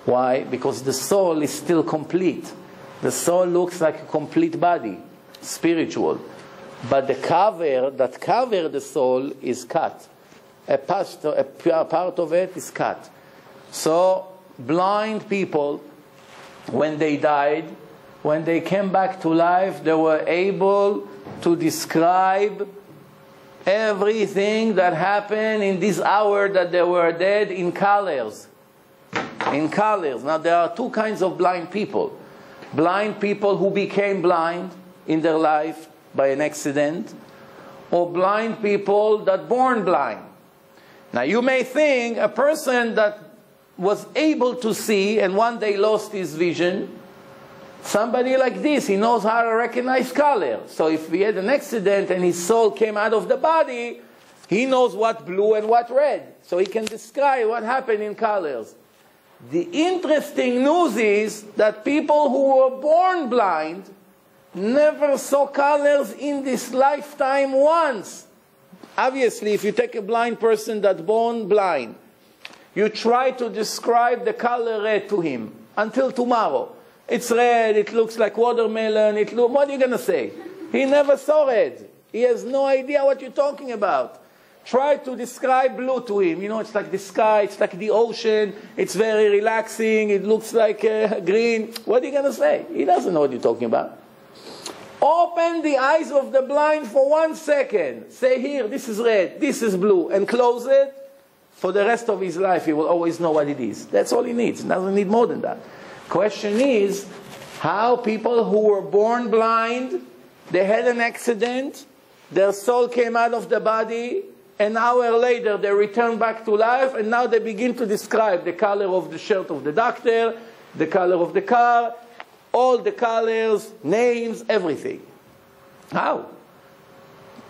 Why? Because the soul is still complete. The soul looks like a complete body, spiritual. But the cover that covers the soul is cut. A part of it is cut. So blind people, when they died, when they came back to life, they were able to describe everything that happened in this hour that they were dead in colors. In colors. Now there are two kinds of blind people. Blind people who became blind in their life by an accident, or blind people that born blind. Now you may think a person that was able to see and one day lost his vision, somebody like this, he knows how to recognize color. So if he had an accident and his soul came out of the body, he knows what blue and what red. So he can describe what happened in colors. The interesting news is that people who were born blind never saw colors in this lifetime once. Obviously, if you take a blind person that's born blind, you try to describe the color red to him until tomorrow. It's red, it looks like watermelon, what are you going to say? He never saw red. He has no idea what you're talking about. Try to describe blue to him. You know, it's like the sky, it's like the ocean, it's very relaxing, it looks like green. What are you going to say? He doesn't know what you're talking about. Open the eyes of the blind for 1 second. Say, here, this is red, this is blue, and close it. For the rest of his life, he will always know what it is. That's all he needs. He doesn't need more than that. Question is, how people who were born blind, they had an accident, their soul came out of the body, an hour later they returned back to life, and now they begin to describe the color of the shirt of the doctor, the color of the car, all the colors, names, everything. How?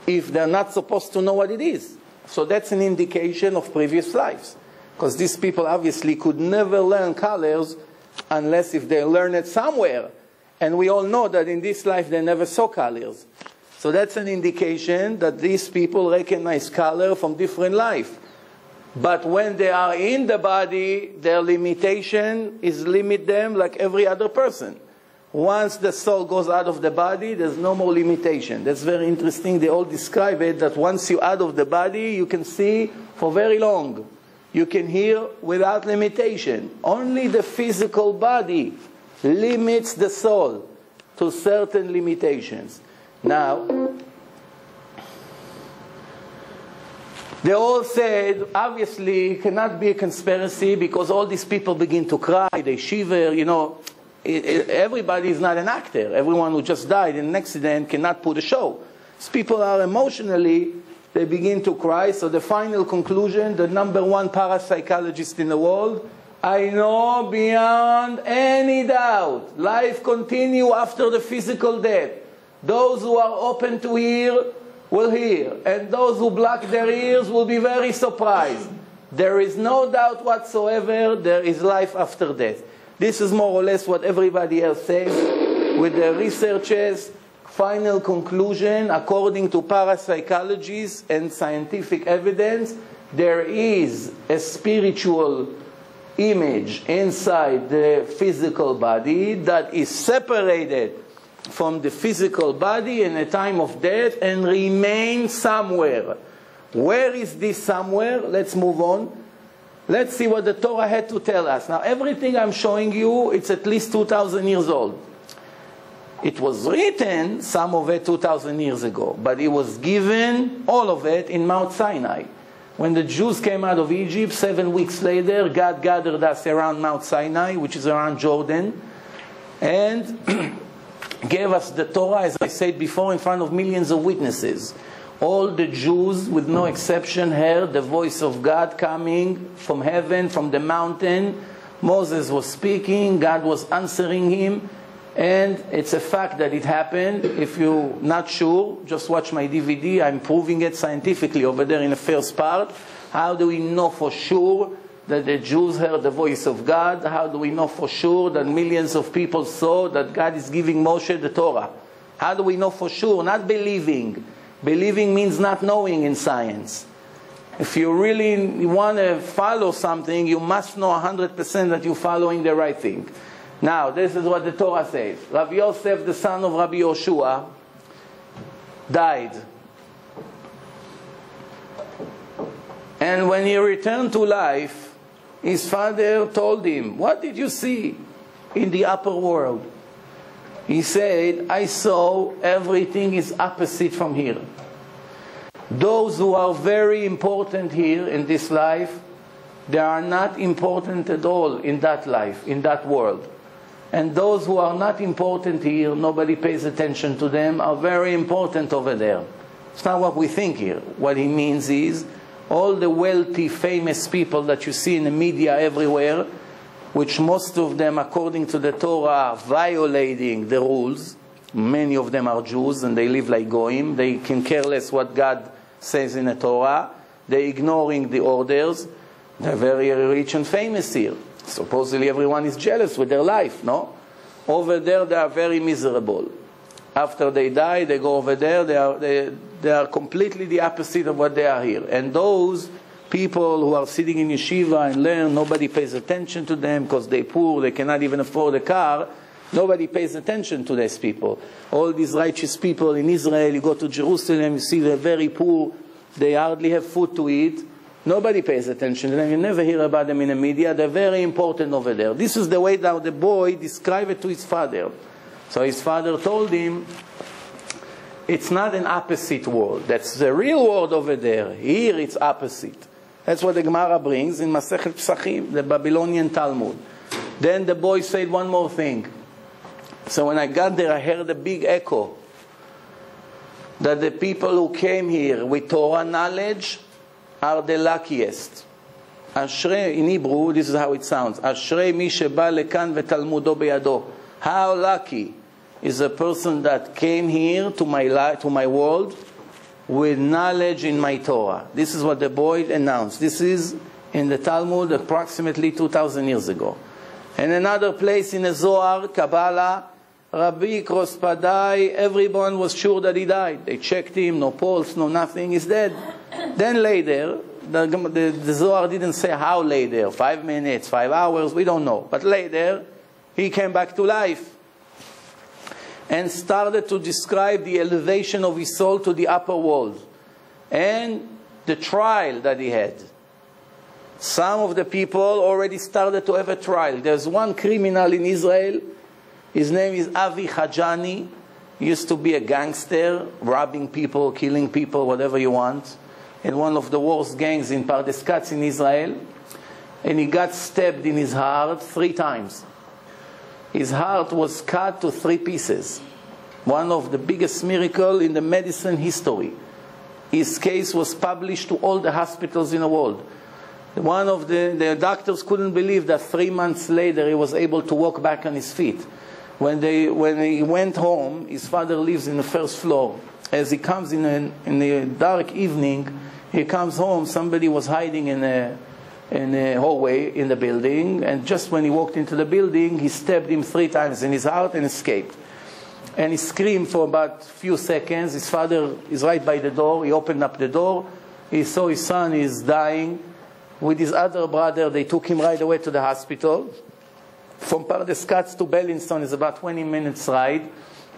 If they're not supposed to know what it is. So that's an indication of previous lives. Because these people obviously could never learn colors unless if they learn it somewhere. And we all know that in this life they never saw colors. So that's an indication that these people recognize color from different life. But when they are in the body, their limitation is limit them like every other person. Once the soul goes out of the body, there's no more limitation. That's very interesting. They all describe it that once you're out of the body, you can see for very long. You can hear without limitation. Only the physical body limits the soul to certain limitations. Now, they all said, obviously, it cannot be a conspiracy because all these people begin to cry, they shiver, you know. Everybody is not an actor. Everyone who just died in an accident cannot put a show. These people are emotionally, they begin to cry. So the final conclusion, the #1 parapsychologist in the world, I know beyond any doubt, life continues after the physical death. Those who are open to hear will hear, and those who block their ears will be very surprised. There is no doubt whatsoever there is life after death. This is more or less what everybody else says. With the researchers, final conclusion, according to parapsychologists and scientific evidence, there is a spiritual image inside the physical body that is separated from the physical body in a time of death and remain somewhere. Where is this somewhere? Let's move on. Let's see what the Torah had to tell us. Now, everything I'm showing you, it's at least 2,000 years old. It was written, some of it 2,000 years ago, but it was given, all of it, in Mount Sinai. When the Jews came out of Egypt, 7 weeks later, God gathered us around Mount Sinai, which is around Jordan, and gave us the Torah, as I said before, in front of millions of witnesses. All the Jews, with no exception, heard the voice of God coming from heaven, from the mountain. Moses was speaking, God was answering him, and it's a fact that it happened. If you're not sure, just watch my DVD. I'm proving it scientifically over there in the first part. How do we know for sure that the Jews heard the voice of God? How do we know for sure that millions of people saw that God is giving Moshe the Torah? How do we know for sure? Not believing. Believing means not knowing in science. If you really want to follow something, you must know 100% that you're following the right thing. Now, this is what the Torah says. Rabbi Yosef, the son of Rabbi Yoshua, died. And when he returned to life, his father told him, "What did you see in the upper world?" He said, "I saw everything is opposite from here. Those who are very important here in this life, they are not important at all in that life, in that world. And those who are not important here, nobody pays attention to them, are very important over there." It's not what we think here. What he means is, all the wealthy, famous people that you see in the media everywhere, which most of them, according to the Torah, are violating the rules. Many of them are Jews and they live like Goyim. They can care less what God says in the Torah. They're ignoring the orders. They're very rich and famous here. Supposedly everyone is jealous with their life, no? Over there they are very miserable. After they die, they go over there. They are completely the opposite of what they are here. And those people who are sitting in yeshiva and learn, nobody pays attention to them because they're poor, they cannot even afford a car. Nobody pays attention to these people. All these righteous people in Israel, you go to Jerusalem, you see they're very poor, they hardly have food to eat. Nobody pays attention to them. You never hear about them in the media. They're very important over there. This is the way that the boy described it to his father. So his father told him, it's not an opposite world. That's the real world over there. Here it's opposite. That's what the Gemara brings in Masechet Pesachim, the Babylonian Talmud. Then the boy said one more thing. So when I got there, I heard a big echo that the people who came here with Torah knowledge are the luckiest. Ashrei, in Hebrew, this is how it sounds. Ashrei mi sheba lekan vetalmudo beyado. How lucky is a person that came here to my world with knowledge in my Torah. This is what the boy announced. This is in the Talmud approximately 2,000 years ago. And another place in the Zohar, Kabbalah, Rabbi Krospadai, everyone was sure that he died. They checked him, no pulse, no nothing, he's dead. Then later, the Zohar didn't say how later, 5 minutes, 5 hours, we don't know. But later, he came back to life and started to describe the elevation of his soul to the upper world and the trial that he had. Some of the people already started to have a trial. There's one criminal in Israel. His name is Avi Hajani. He used to be a gangster, robbing people, killing people, whatever you want, in one of the worst gangs in Pardes Katz in Israel. And he got stabbed in his heart 3 times. His heart was cut to 3 pieces. One of the biggest miracles in the medicine history. His case was published to all the hospitals in the world. One of the doctors couldn't believe that 3 months later he was able to walk back on his feet. When he went home, his father lives in the 1st floor. As he comes in the dark evening, he comes home, somebody was hiding in a hallway in the building, and just when he walked into the building, he stabbed him 3 times in his heart and escaped. And he screamed for about a few seconds. His father is right by the door. He opened up the door. He saw his son is dying. with his other brother. They took him right away to the hospital. From Pardes Katz to Bellinson is about 20 minutes ride.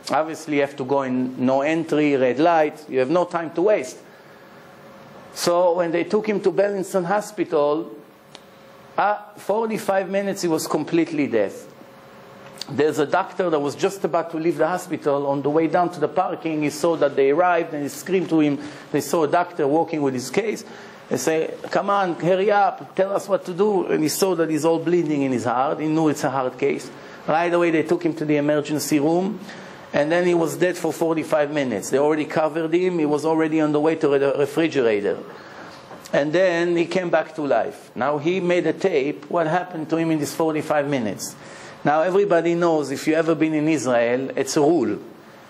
Obviously, you have to go in no entry, red light. You have no time to waste. So when they took him to Bellinson Hospital, 45 minutes he was completely dead. There's a doctor that was just about to leave the hospital. On the way down to the parking, he saw that they arrived and he screamed to him. They saw a doctor walking with his case. They say, come on, hurry up, tell us what to do. And he saw that he's all bleeding in his heart. He knew it's a heart case. Right away, they took him to the emergency room. And then he was dead for 45 minutes. They already covered him. He was already on the way to the refrigerator. And then he came back to life. Now he made a tape, what happened to him in these 45 minutes. Now everybody knows, if you've ever been in Israel, it's a rule.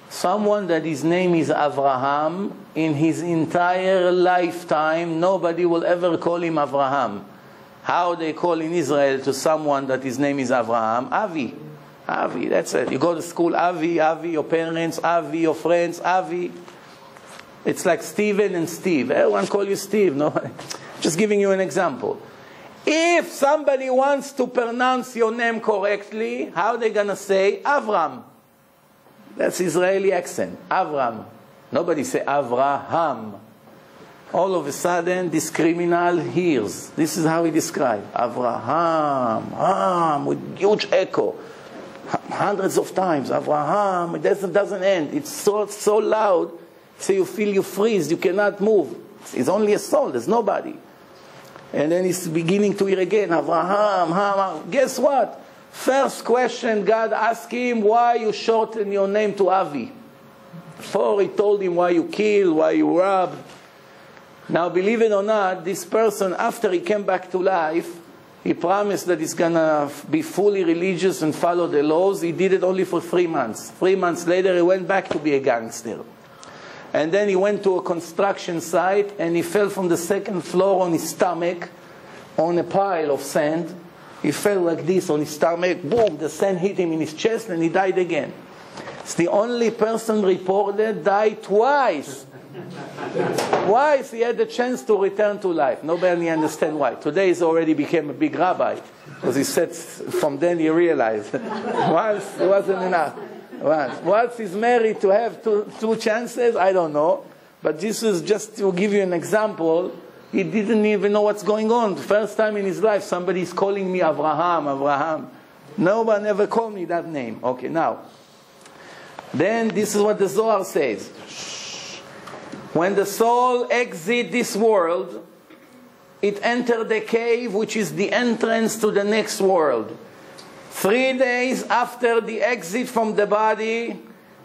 Someone that his name is Avraham, in his entire lifetime, nobody will ever call him Avraham. How they call in Israel to someone that his name is Avraham? Avi. Avi, that's it. You go to school, Avi, Avi, your parents, Avi, your friends, Avi. It's like Stephen and Steve. Everyone call you Steve. No, just giving you an example. If somebody wants to pronounce your name correctly, how are they going to say Avram? That's Israeli accent. Avram. Nobody say Avraham. All of a sudden, this criminal hears. This is how he describes. Avraham. With huge echo. Hundreds of times. Avraham. It doesn't end. It's so loud, so you feel you freeze. You cannot move. It's only a soul. There's nobody. And then he's beginning to hear again, Avraham. Guess what? First question God asked him, why you shorten your name to Avi? Before he told him why you kill, why you rob. Now believe it or not, this person, after he came back to life, he promised that he's going to be fully religious and follow the laws. He did it only for 3 months. 3 months later, he went back to be a gangster. And then he went to a construction site and he fell from the 2nd floor on his stomach on a pile of sand. He fell like this on his stomach. Boom, the sand hit him in his chest and he died again. It's the only person reported died twice. Twice he had the chance to return to life. Nobody understands why. Today he's already became a big rabbi. Because he said from then he realized once it wasn't enough. Once he's married to have two chances, I don't know. But this is just to give you an example. He didn't even know what's going on. The first time in his life, somebody's calling me Avraham. Nobody ever called me that name. Okay, now. Then this is what the Zohar says. When the soul exits this world, it enters the cave, which is the entrance to the next world. 3 days after the exit from the body,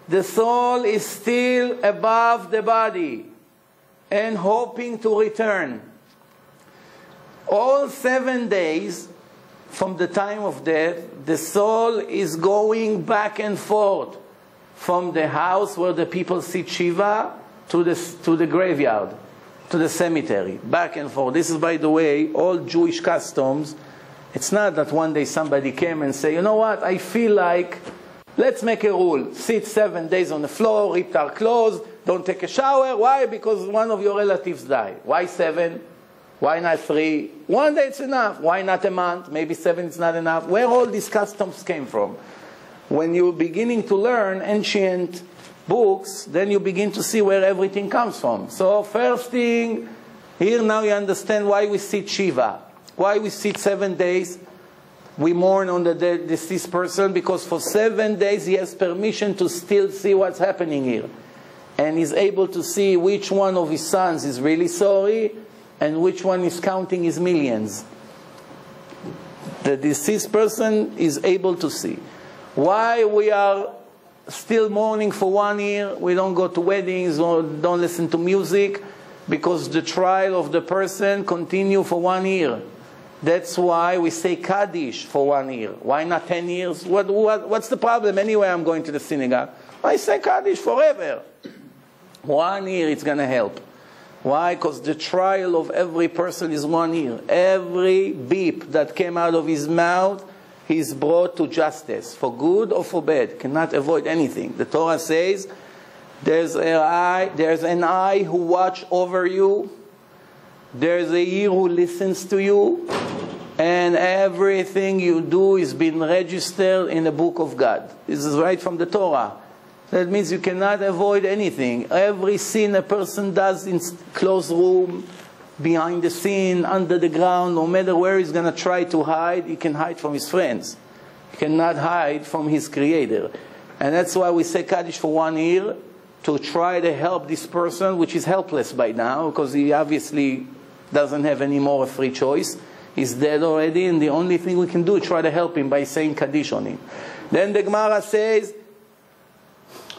the soul is still above the body and hoping to return. All 7 days from the time of death, the soul is going back and forth from the house where the people sit Shiva to the graveyard, to the cemetery, back and forth. This is, by the way, all Jewish customs. It's not that one day somebody came and say, you know what, I feel like, let's make a rule. Sit 7 days on the floor, rip our clothes, don't take a shower. Why? Because one of your relatives died. Why 7? Why not 3? 1 day it's enough. Why not a month? Maybe 7 is not enough. Where all these customs came from? When you're beginning to learn ancient books, then you begin to see where everything comes from. So first thing, here now you understand why we sit Shiva. Why we sit 7 days, we mourn on the deceased person, because for 7 days he has permission to still see what's happening here. And he's able to see which one of his sons is really sorry and which one is counting his millions. The deceased person is able to see. Why we are still mourning for 1 year, we don't go to weddings or don't listen to music, because the trial of the person continue for 1 year. That's why we say Kaddish for 1 year. Why not 10 years? What's the problem? Anyway, I'm going to the synagogue. I say Kaddish forever. 1 year it's going to help. Why? Because the trial of every person is 1 year. Every beep that came out of his mouth, he's brought to justice, for good or for bad. Cannot avoid anything. The Torah says, there's an eye who watch over you, There's a ear who listens to you, and everything you do is being registered in the book of God. This is right from the Torah. That means you cannot avoid anything. Every sin a person does in closed room, behind the scene, under the ground, no matter where he's going to try to hide, he can hide from his friends. He cannot hide from his Creator. And that's why we say Kaddish for 1 year, to try to help this person, which is helpless by now, because he obviously doesn't have any more a free choice. He's dead already, and the only thing we can do is try to help him by saying Kaddish on him. Then the Gemara says,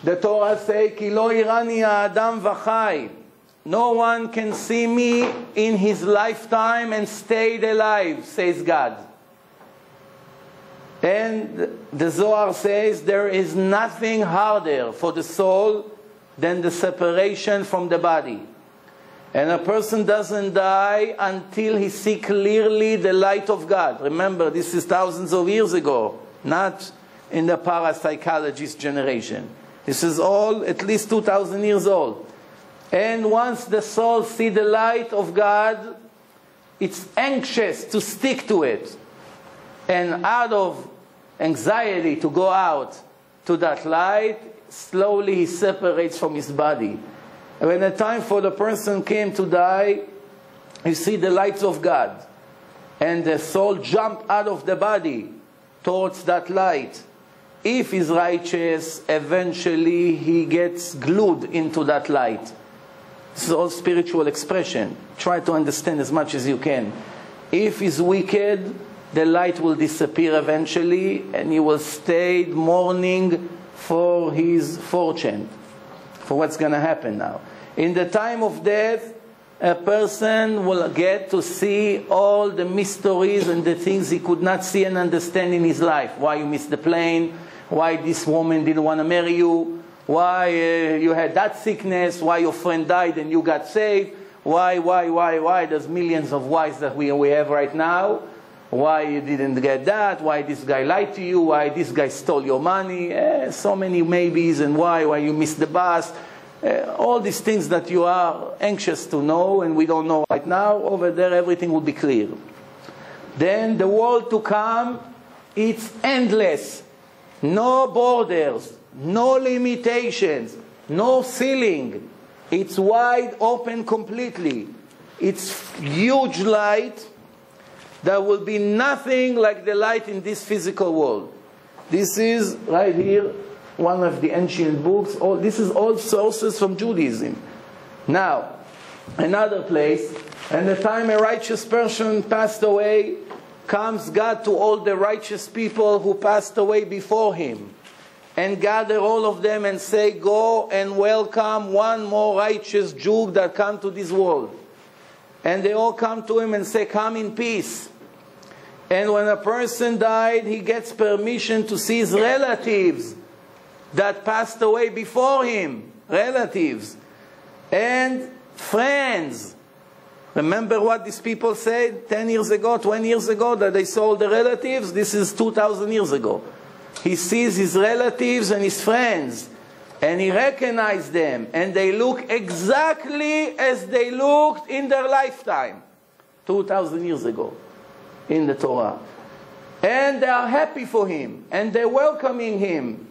the Torah says, Ki lo irani ha'adam v'chai. No one can see me in his lifetime and stayed alive, says God. And the Zohar says, there is nothing harder for the soul than the separation from the body. And a person doesn't die until he sees clearly the light of God. Remember, this is thousands of years ago, not in the parapsychologist generation. This is all at least 2,000 years old. And once the soul sees the light of God, it's anxious to stick to it. And out of anxiety to go out to that light, slowly he separates from his body. And when the time for the person came to die, you see the light of God. And the soul jumped out of the body towards that light. If he's righteous, eventually he gets glued into that light. This is all spiritual expression. Try to understand as much as you can. If he's wicked, the light will disappear eventually, and he will stay mourning for his fortune, for what's going to happen now. In the time of death, a person will get to see all the mysteries and the things he could not see and understand in his life. Why you missed the plane, why this woman didn't want to marry you, why you had that sickness, why your friend died and you got saved, why, there's millions of whys that we have right now. Why you didn't get that, why this guy lied to you, why this guy stole your money, so many maybes, and why you missed the bus. All these things that you are anxious to know and we don't know right now, over there everything will be clear. Then the world to come, it's endless. No borders, no limitations, no ceiling. It's wide open completely. It's huge light. There will be nothing like the light in this physical world. This is right here, one of the ancient books. This is all sources from Judaism. Now, another place, and the time a righteous person passed away, comes God to all the righteous people who passed away before him, and gather all of them and say, go and welcome one more righteous Jew that come to this world. And they all come to him and say, come in peace. And when a person died, he gets permission to see his relatives that passed away before him. Relatives. And friends. Remember what these people said 10 years ago, 20 years ago, that they saw the relatives? This is 2,000 years ago. He sees his relatives and his friends. And he recognized them. And they look exactly as they looked in their lifetime. 2,000 years ago. In the Torah. And they are happy for him. And they're welcoming him.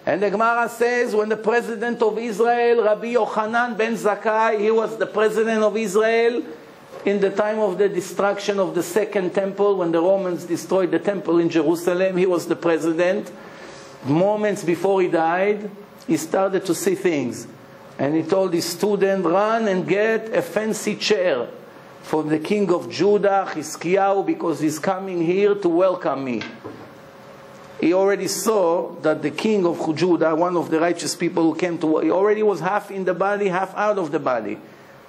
And the Gemara says, when the president of Israel, Rabbi Yochanan ben Zakkai, he was the president of Israel in the time of the destruction of the second temple, when the Romans destroyed the temple in Jerusalem. He was the president. Moments before he died, he started to see things. And he told his student, run and get a fancy chair for the king of Judah, Chizkiyahu, because he's coming here to welcome me. He already saw that the king of Judah, one of the righteous people who came to, he already was half in the body, half out of the body.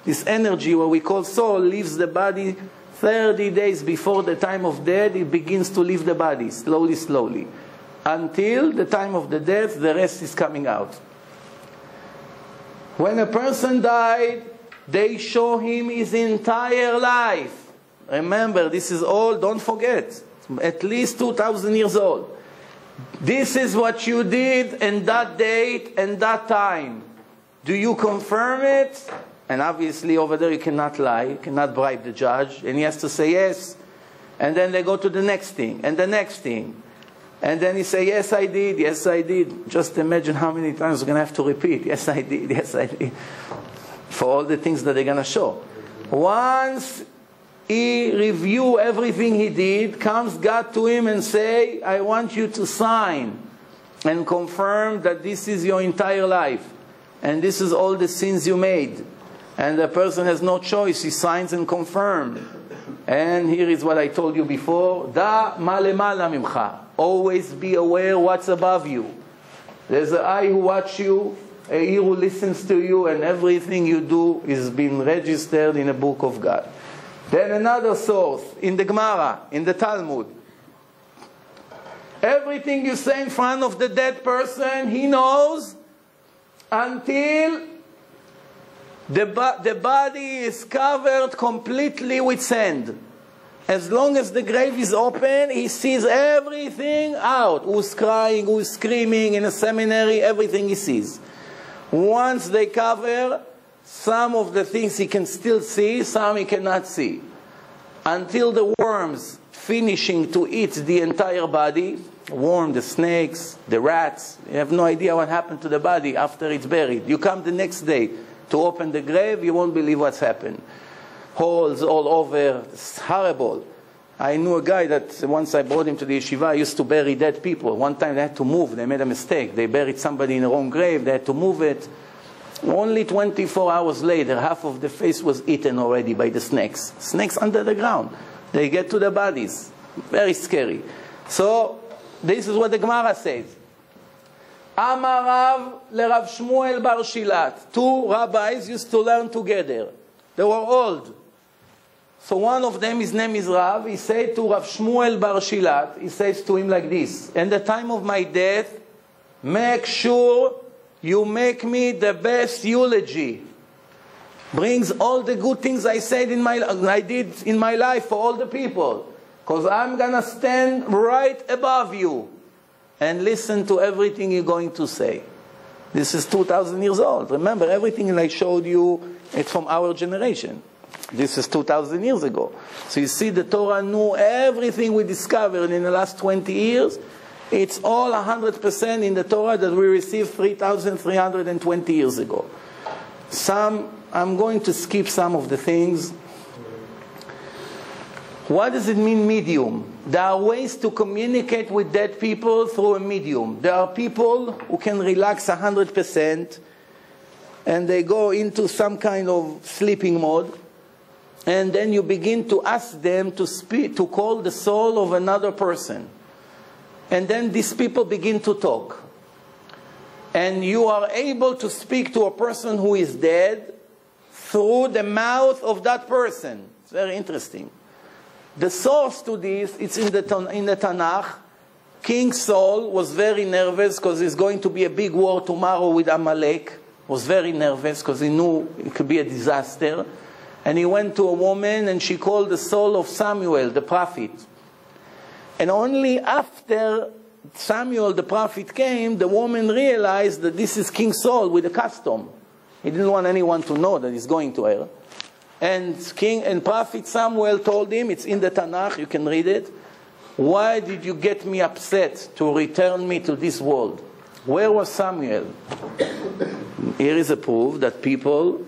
This energy, what we call soul, leaves the body 30 days before the time of death. It begins to leave the body, slowly, slowly. Until the time of the death, the rest is coming out. When a person died, they show him his entire life. Remember, this is all, don't forget, at least 2,000 years old. This is what you did in that date and that time. Do you confirm it? And obviously over there you cannot lie, you cannot bribe the judge, and he has to say yes. And then they go to the next thing, and the next thing. And then he say, yes, I did, yes, I did. Just imagine how many times we're going to have to repeat, yes, I did, yes, I did, for all the things that they're going to show. Once he review everything he did, comes God to him and say, I want you to sign and confirm that this is your entire life. And this is all the sins you made. And the person has no choice. He signs and confirms. And here is what I told you before. Da ma lemala mimcha. Always be aware what's above you. There's an eye who watches you, an ear who listens to you, and everything you do is being registered in the book of God. Then another source, in the Gemara, in the Talmud. Everything you say in front of the dead person, he knows until the body is covered completely with sand. As long as the grave is open, he sees everything out. Who's crying, who's screaming in a seminary, everything he sees. Once they cover, some of the things he can still see, some he cannot see. Until the worms finishing to eat the entire body, the snakes, the rats, you have no idea what happened to the body after it's buried. You come the next day to open the grave, you won't believe what's happened. Holes all over, it's horrible. I knew a guy that once I brought him to the yeshiva, used to bury dead people. One time they had to move, they made a mistake. They buried somebody in the wrong grave, they had to move it. Only 24 hours later, half of the face was eaten already by the snakes. Snakes under the ground. They get to the bodies. Very scary. So, this is what the Gemara says. Amarav leRav Shmuel bar Shilat. Two rabbis used to learn together. They were old. So one of them, his name is Rav. He said to Rav Shmuel bar Shilat, he says to him like this, in the time of my death, make sure you make me the best eulogy. Brings all the good things I did in my life for all the people. Because I'm going to stand right above you and listen to everything you're going to say. This is 2,000 years old. Remember, everything I showed you, it's from our generation. This is 2,000 years ago. So you see, the Torah knew everything we discovered in the last 20 years. It's all 100% in the Torah that we received 3,320 years ago. I'm going to skip some of the things. What does it mean, medium? There are ways to communicate with dead people through a medium. There are people who can relax 100% and they go into some kind of sleeping mode, and then you begin to ask them to speak, to call the soul of another person. And then these people begin to talk. And you are able to speak to a person who is dead through the mouth of that person. It's very interesting. The source to this, it's in the Tanakh. King Saul was very nervous because there's going to be a big war tomorrow with Amalek. Was very nervous because he knew it could be a disaster. And he went to a woman and she called the soul of Samuel, the prophet. And only after Samuel, the prophet, came, the woman realized that this is King Saul with a custom. He didn't want anyone to know that he's going to her. And Prophet Samuel told him, it's in the Tanakh, you can read it, why did you get me upset to return me to this world? Where was Samuel? Here is a proof that people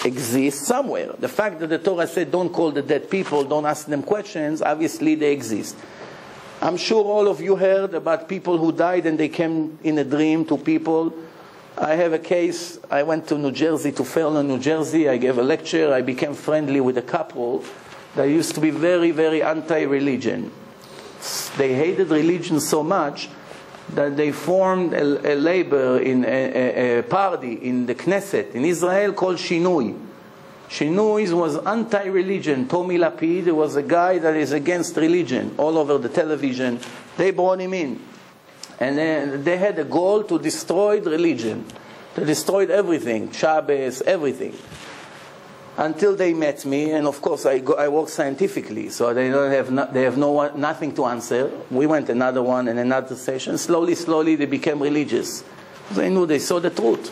exist somewhere. The fact that the Torah said don't call the dead people, don't ask them questions, obviously they exist. I'm sure all of you heard about people who died and they came in a dream to people. I have a case. I went to New Jersey, to Fairlawn, New Jersey. I gave a lecture. I became friendly with a couple that used to be very, very anti-religion. They hated religion so much that they formed a labor, in a party in the Knesset in Israel called Shinui. Shinui was anti-religion. Tommy Lapid was a guy that is against religion all over the television. They brought him in. And then they had a goal to destroy religion. They destroyed everything, Shabbos, everything. Until they met me, and of course I work scientifically, so they have nothing to answer. We went another one and another session. Slowly they became religious. They knew, they saw the truth.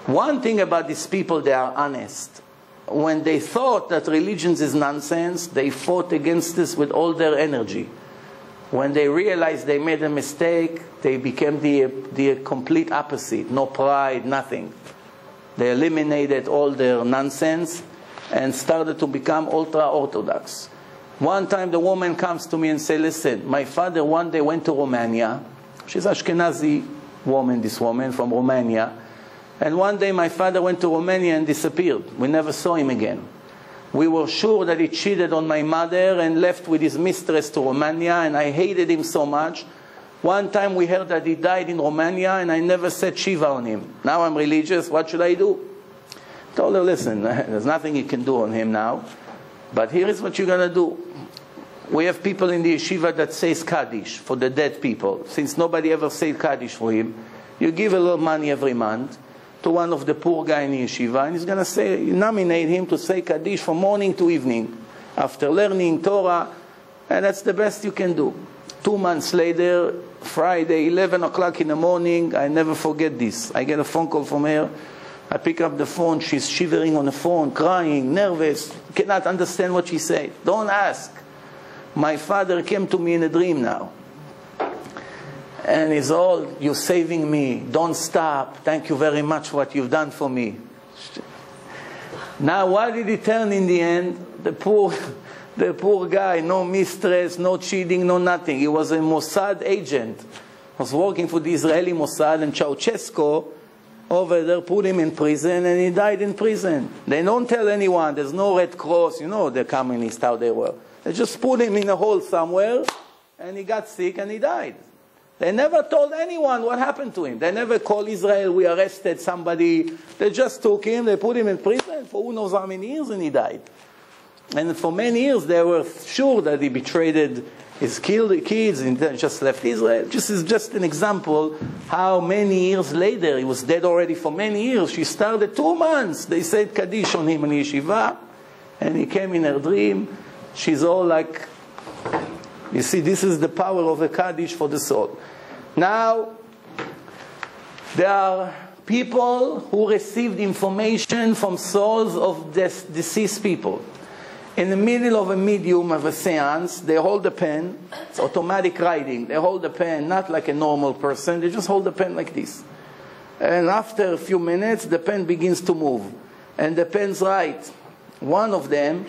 One thing about these people, they are honest. When they thought that religion is nonsense, they fought against this with all their energy. When they realized they made a mistake, they became the complete opposite. No pride, nothing. They eliminated all their nonsense and started to become ultra-Orthodox. One time the woman comes to me and says, listen, my father one day went to Romania. She's Ashkenazi woman, this woman from Romania. And one day my father went to Romania and disappeared. We never saw him again. We were sure that he cheated on my mother and left with his mistress to Romania, and I hated him so much. One time we heard that he died in Romania, and I never said Shiva on him. Now I'm religious, what should I do? I told her, listen, there's nothing you can do on him now, but here is what you're going to do. We have people in the yeshiva that says Kaddish for the dead people. Since nobody ever said Kaddish for him, you give a little money every month to one of the poor guy in the yeshiva, and he's going to say, nominate him to say Kaddish from morning to evening, after learning Torah, and that's the best you can do. 2 months later, Friday, 11 o'clock in the morning, I never forget this. I get a phone call from her. I pick up the phone, she's shivering on the phone, crying, nervous, cannot understand what she said. Don't ask. My father came to me in a dream now. And he's all, you're saving me, don't stop, thank you very much for what you've done for me. Now why did he turn in the end? The poor guy, no mistress, no cheating, no nothing. He was a Mossad agent. He was working for the Israeli Mossad, and Ceausescu over there put him in prison, and he died in prison. They don't tell anyone, there's no Red Cross, you know the communists, how they were. They just put him in a hole somewhere, and he got sick and he died. They never told anyone what happened to him. They never called Israel, we arrested somebody. They just took him, they put him in prison for who knows how many years, and he died. And for many years they were sure that he betrayed his kids and just left Israel. This is just an example how many years later, he was dead already for many years. She started 2 months. They said Kaddish on him in yeshiva, and he came in her dream. She's all like, you see, this is the power of a Kaddish for the soul. Now, there are people who received information from souls of deceased people. In the middle of a medium of a seance, they hold a pen. It's automatic writing. They hold the pen, not like a normal person. They just hold the pen like this. And after a few minutes, the pen begins to move. And the pens write. One of them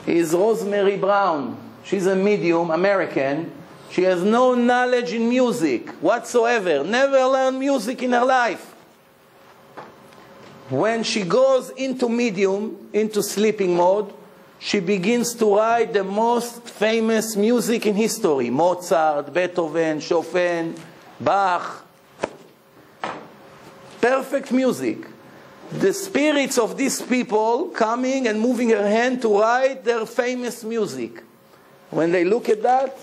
is Rosemary Brown. She's a medium, American. She has no knowledge in music whatsoever. Never learned music in her life. When she goes into medium, into sleeping mode, she begins to write the most famous music in history. Mozart, Beethoven, Chopin, Bach. Perfect music. The spirits of these people coming and moving her hand to write their famous music. When they look at that,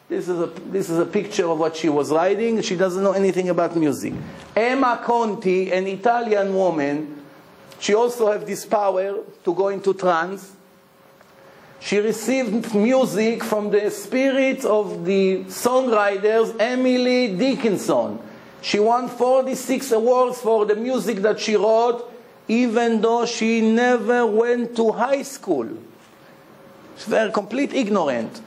this is a picture of what she was writing. She doesn't know anything about music. Emma Conti, an Italian woman, she also has this power to go into trance. She received music from the spirit of the songwriters Emily Dickinson. She won 46 awards for the music that she wrote, even though she never went to high school. She's very complete ignorant.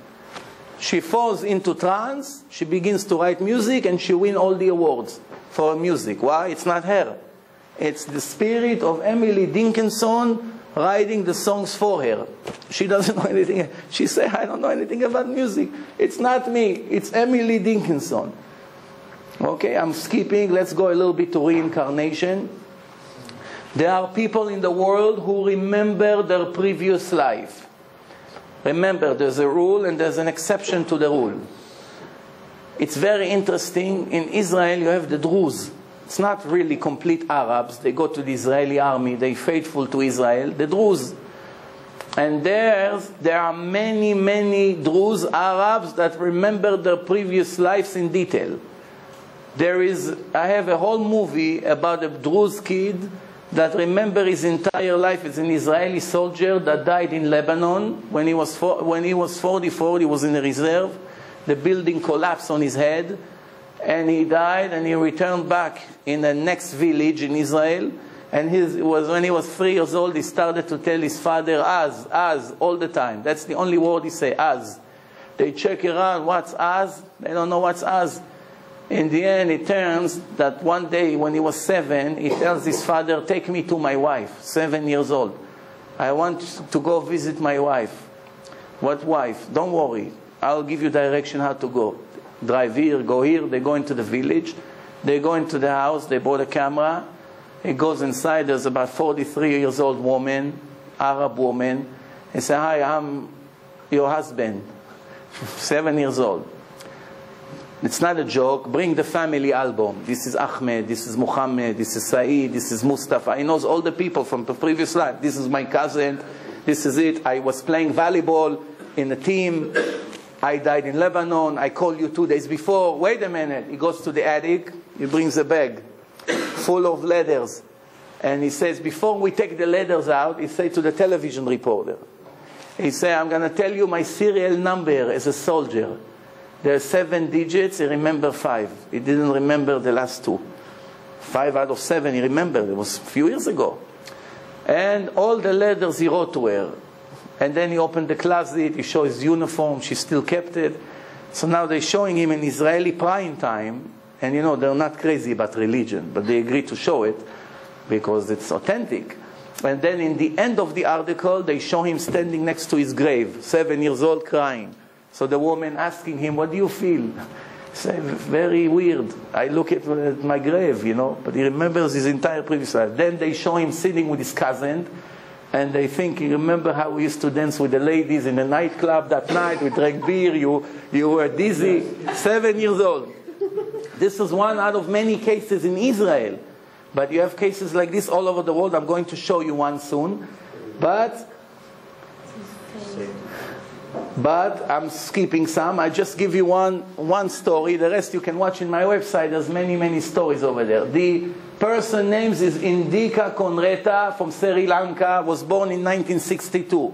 She falls into trance, she begins to write music, and she wins all the awards for her music. Why? It's not her. It's the spirit of Emily Dickinson writing the songs for her. She doesn't know anything. She said, I don't know anything about music. It's not me. It's Emily Dickinson. Okay, I'm skipping. Let's go a little bit to reincarnation. There are people in the world who remember their previous life. Remember, there's a rule and there's an exception to the rule. It's very interesting. In Israel, you have the Druze. It's not really complete Arabs. They go to the Israeli army. They're faithful to Israel. The Druze. And there are many, many Druze Arabs that remember their previous lives in detail. I have a whole movie about a Druze kid that remember his entire life as an Israeli soldier that died in Lebanon. When he was 44, he was in the reserve. The building collapsed on his head. And he died, and he returned back in the next village in Israel. And when he was 3 years old, he started to tell his father, as, all the time. That's the only word he say, as. They check around, what's as? They don't know what's as. In the end, it turns that one day when he was 7, he tells his father, take me to my wife, 7 years old. I want to go visit my wife. What wife? Don't worry. I'll give you direction how to go. Drive here, go here. They go into the village. They go into the house. They brought a camera. He goes inside. There's about 43 years old woman, Arab woman. He said, hi, I'm your husband, 7 years old. It's not a joke. Bring the family album. This is Ahmed, this is Muhammad, this is Saeed, this is Mustafa. He knows all the people from the previous life. This is my cousin. This is it. I was playing volleyball in a team. I died in Lebanon. I called you 2 days before. Wait a minute. He goes to the attic. He brings a bag full of letters. And he says, before we take the letters out, he said to the television reporter, he said, I'm going to tell you my serial number as a soldier. There are 7 digits. He remembered 5. He didn't remember the last 2. 5 out of 7 he remembered. It was a few years ago. And all the letters he wrote to her. And then he opened the closet. He showed his uniform. She still kept it. So now they're showing him in Israeli prime time. And you know, they're not crazy about religion, but they agree to show it because it's authentic. And then in the end of the article, they show him standing next to his grave, 7 years old, crying. So the woman asking him, what do you feel? He said, very weird. I look at my grave, you know, but he remembers his entire previous life. Then they show him sitting with his cousin, and they think, you remember how we used to dance with the ladies in the nightclub that night? We drank beer, you were dizzy. 7 years old. This is one out of many cases in Israel. But you have cases like this all over the world. I'm going to show you one soon. But I'm skipping some. I just give you one story. The rest you can watch in my website. There's many, many stories over there. The person name is Indika Konreta from Sri Lanka. Was born in 1962.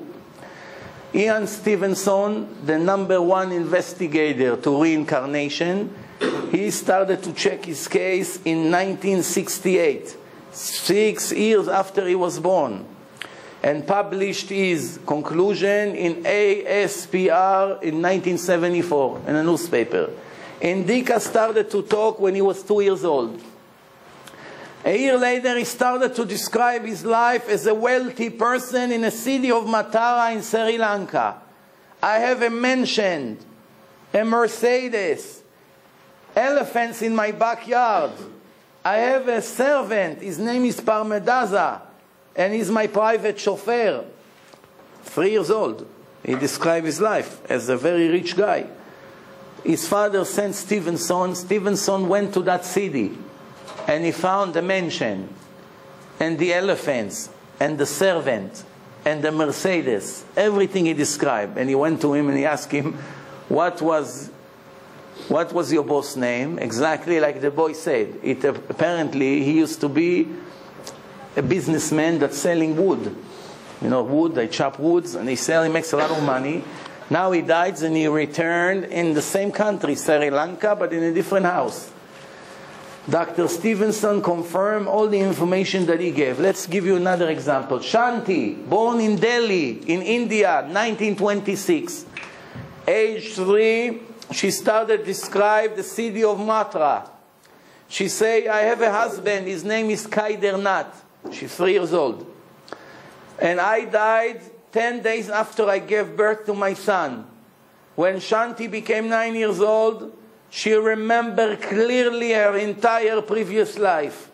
Ian Stevenson, the #1 investigator to reincarnation, he started to check his case in 1968, 6 years after he was born, and published his conclusion in ASPR in 1974 in a newspaper. Indika started to talk when he was 2 years old. A year later, he started to describe his life as a wealthy person in a city of Matara in Sri Lanka. I have a mansion, a Mercedes, elephants in my backyard. I have a servant, his name is Parmedaza, and he's my private chauffeur. 3 years old. He described his life as a very rich guy. His father sent Stevenson. Stevenson went to that city, and he found the mansion, and the elephants, and the servant, and the Mercedes, everything he described. And he went to him and he asked him, what was your boss name? Exactly like the boy said. Apparently, he used to be a businessman that's selling wood. You know, wood, they chop woods, and he makes a lot of money. Now he died, and he returned in the same country, Sri Lanka, but in a different house. Dr. Stevenson confirmed all the information that he gave. Let's give you another example. Shanti, born in Delhi, in India, 1926. Age 3, she started to describe the city of Mathura. She said, I have a husband, his name is Kaider Nath. She's 3 years old. And I died 10 days after I gave birth to my son. When Shanti became 9 years old, she remembered clearly her entire previous life.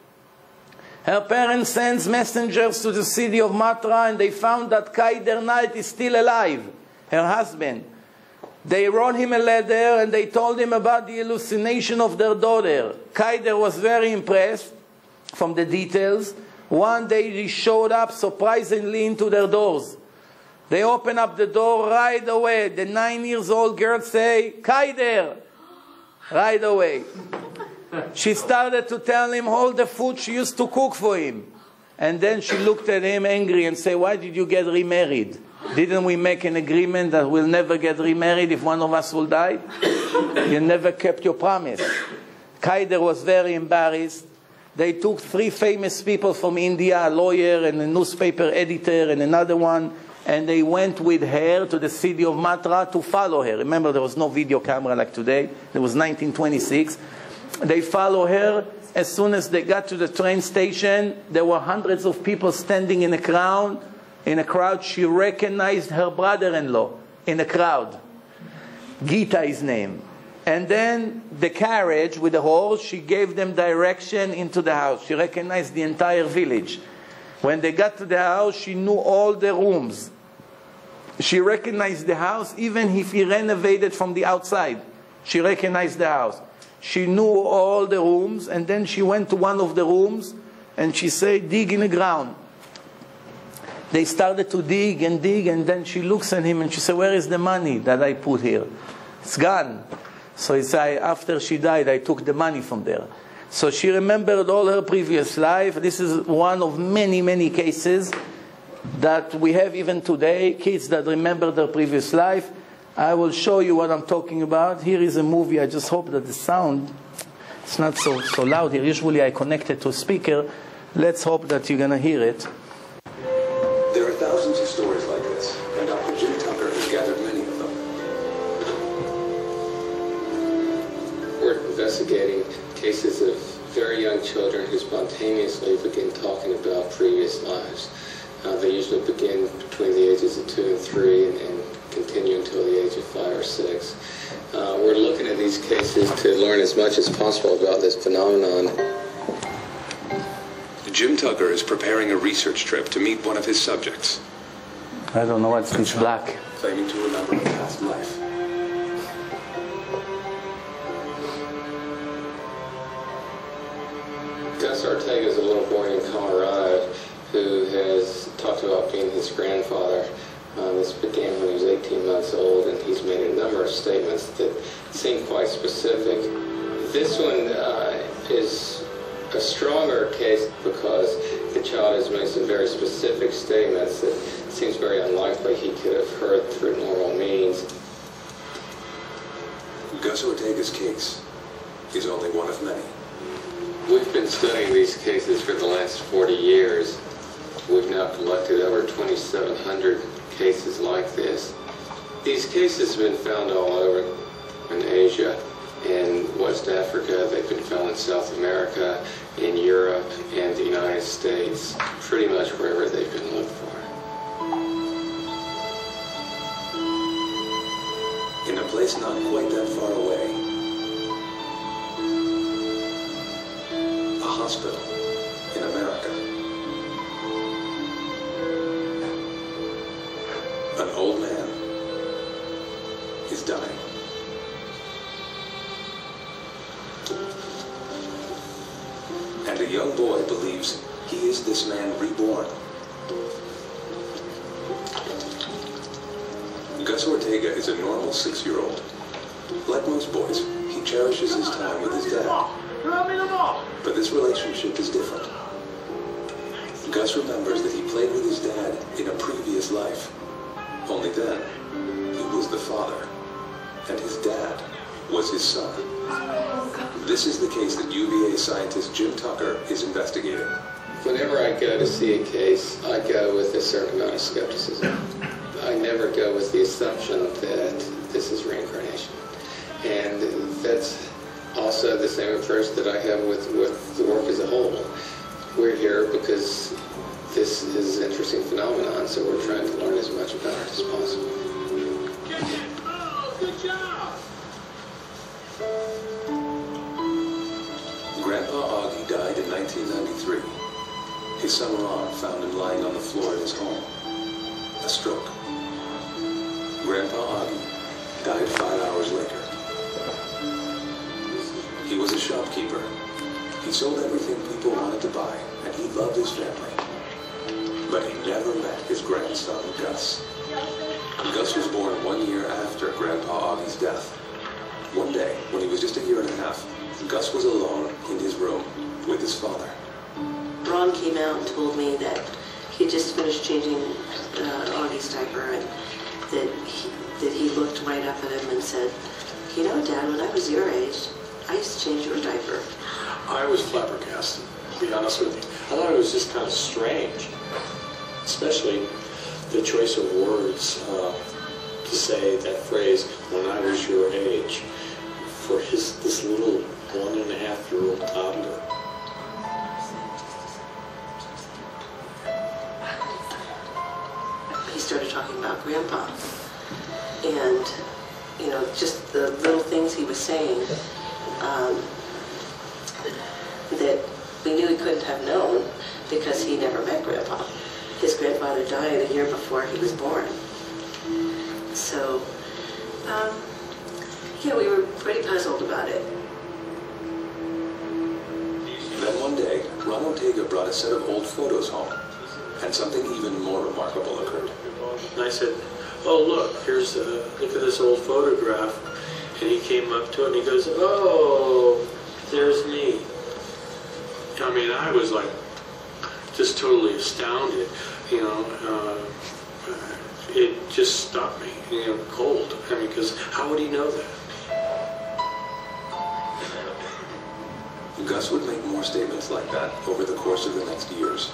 Her parents sent messengers to the city of Mathura, and they found that Kaider Nath is still alive, her husband. They wrote him a letter, and they told him about the hallucination of their daughter. Kaider was very impressed from the details. One day he showed up surprisingly into their doors. They opened up the door right away. The 9-year-old girl say, Kaider! Right away. She started to tell him all the food she used to cook for him. And then she looked at him angry and said, why did you get remarried? Didn't we make an agreement that we'll never get remarried if one of us will die? You never kept your promise. Kaider was very embarrassed. They took 3 famous people from India, a lawyer and a newspaper editor and another one, and they went with her to the city of Matra to follow her. Remember, there was no video camera like today. It was 1926. They follow her. As soon as they got to the train station, there were hundreds of people standing in a crowd. She recognized her brother-in-law in a crowd. Gita, his name. And then the carriage with the horse, she gave them direction into the house. She recognized the entire village. When they got to the house, she knew all the rooms. She recognized the house, even if he renovated from the outside. She recognized the house. She knew all the rooms, and then she went to one of the rooms, and she said, dig in the ground. They started to dig, and then she looks at him, and she said, where is the money that I put here? It's gone. So he said, after she died, I took the money from there. So she remembered all her previous life. This is one of many, many cases that we have even today, kids that remember their previous life. I will show you what I'm talking about. Here is a movie. I just hope that the sound is not so loud here. Usually I connect it to a speaker. Let's hope that you're going to hear it. There are thousands of stories like this, and Dr. Jim Tucker has gathered many of them. We're investigating cases of very young children who spontaneously begin talking about previous lives. They usually begin between the ages of 2 and 3 and continue until the age of 5 or 6. We're looking at these cases to learn as much as possible about this phenomenon. Jim Tucker is preparing a research trip to meet one of his subjects. I don't know what's this black. Claiming to remember a past life. Gus Ortega is a little boy in Colorado who has talked about being his grandfather. This began when he was 18 months old, and he's made a number of statements that seem quite specific. This one is a stronger case because the child has made some very specific statements that seems very unlikely he could have heard through normal means. Gus Ortega's case is only one of many. We've been studying these cases for the last 40 years. We've now collected over 2,700 cases like this. These cases have been found all over in Asia, in West Africa, they've been found in South America, in Europe, and the United States, pretty much wherever they've been looked for. In a place not quite that far away, a hospital in America. An old man is dying. And a young boy believes he is this man reborn. Gus Ortega is a normal 6-year-old. Like most boys, he cherishes his time with his dad. But this relationship is different. Gus remembers that he played with his dad in a previous life. Only then, he was the father, and his dad was his son. This is the case that UVA scientist Jim Tucker is investigating. Whenever I go to see a case, I go with a certain amount of skepticism. I never go with the assumption that this is reincarnation. And that's also the same approach that I have with the work as a whole. We're here because this is an interesting phenomenon, so we're trying to learn as much about it as possible. Good job! Grandpa Augie died in 1993. His son Ron found him lying on the floor in his home. A stroke. Grandpa Augie died 5 hours later. He was a shopkeeper. He sold everything people wanted to buy, and he loved his family. But he never met his grandson, Gus. Gus was born 1 year after Grandpa Augie's death. One day, when he was just 1.5 years, Gus was alone in his room with his father. Ron came out and told me that he had just finished changing Augie's diaper, and that he looked right up at him and said, "You know, Dad, when I was your age, I used to change your diaper." I was flabbergasted. to be honest with you. I thought it was just kind of strange, especially the choice of words to say that phrase, when I was your age, for this little 1.5-year-old toddler. He started talking about Grandpa, and you know, just the little things he was saying that we knew he couldn't have known because he never met Grandpa. His grandfather died a year before he was born. So, yeah, we were pretty puzzled about it. Then one day, Ron Ortega brought a set of old photos home, and something even more remarkable occurred. And I said, oh, look, look at this old photograph. And he came up to it and he goes, oh, there's me. I mean, I was like, just totally astounded, you know. It just stopped me, you know, cold. I mean, because how would he know that? Gus would make more statements like that over the course of the next years.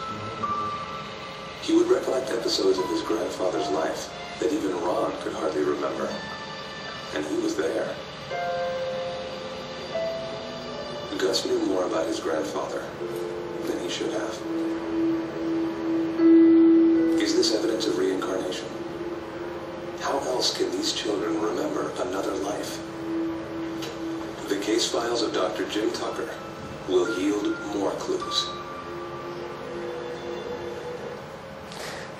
He would recollect episodes of his grandfather's life that even Ron could hardly remember. And he was there. Gus knew more about his grandfather than he should have. Is this evidence of reincarnation? How else can these children remember another life? The case files of Dr. Jim Tucker will yield more clues.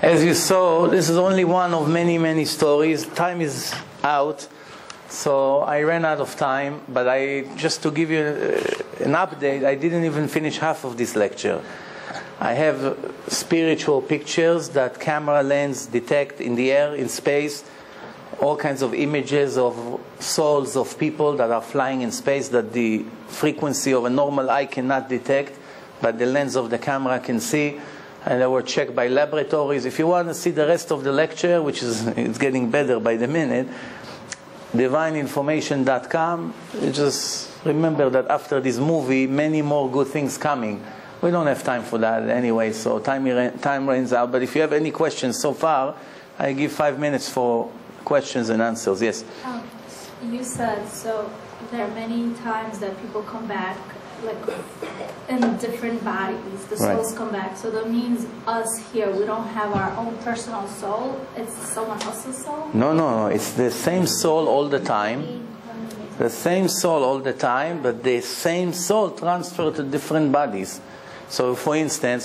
As you saw, this is only one of many, many stories. Time is out, so I ran out of time. But just to give you an update, I didn't even finish half of this lecture. I have spiritual pictures that camera lens detect in the air, in space, all kinds of images of souls of people that are flying in space that the frequency of a normal eye cannot detect, but the lens of the camera can see. And they were checked by laboratories. If you want to see the rest of the lecture, which is it's getting better by the minute, divineinformation.com. Just remember that after this movie, many more good things coming. We don't have time for that anyway, so time runs out. But if you have any questions so far, I give 5 minutes for questions and answers. Yes? You said, so there are many times that people come back like in different bodies, the souls come back. So that means us here, we don't have our own personal soul, it's someone else's soul? No, it's the same soul all the time. The same soul all the time, but the same soul transferred to different bodies. So for instance,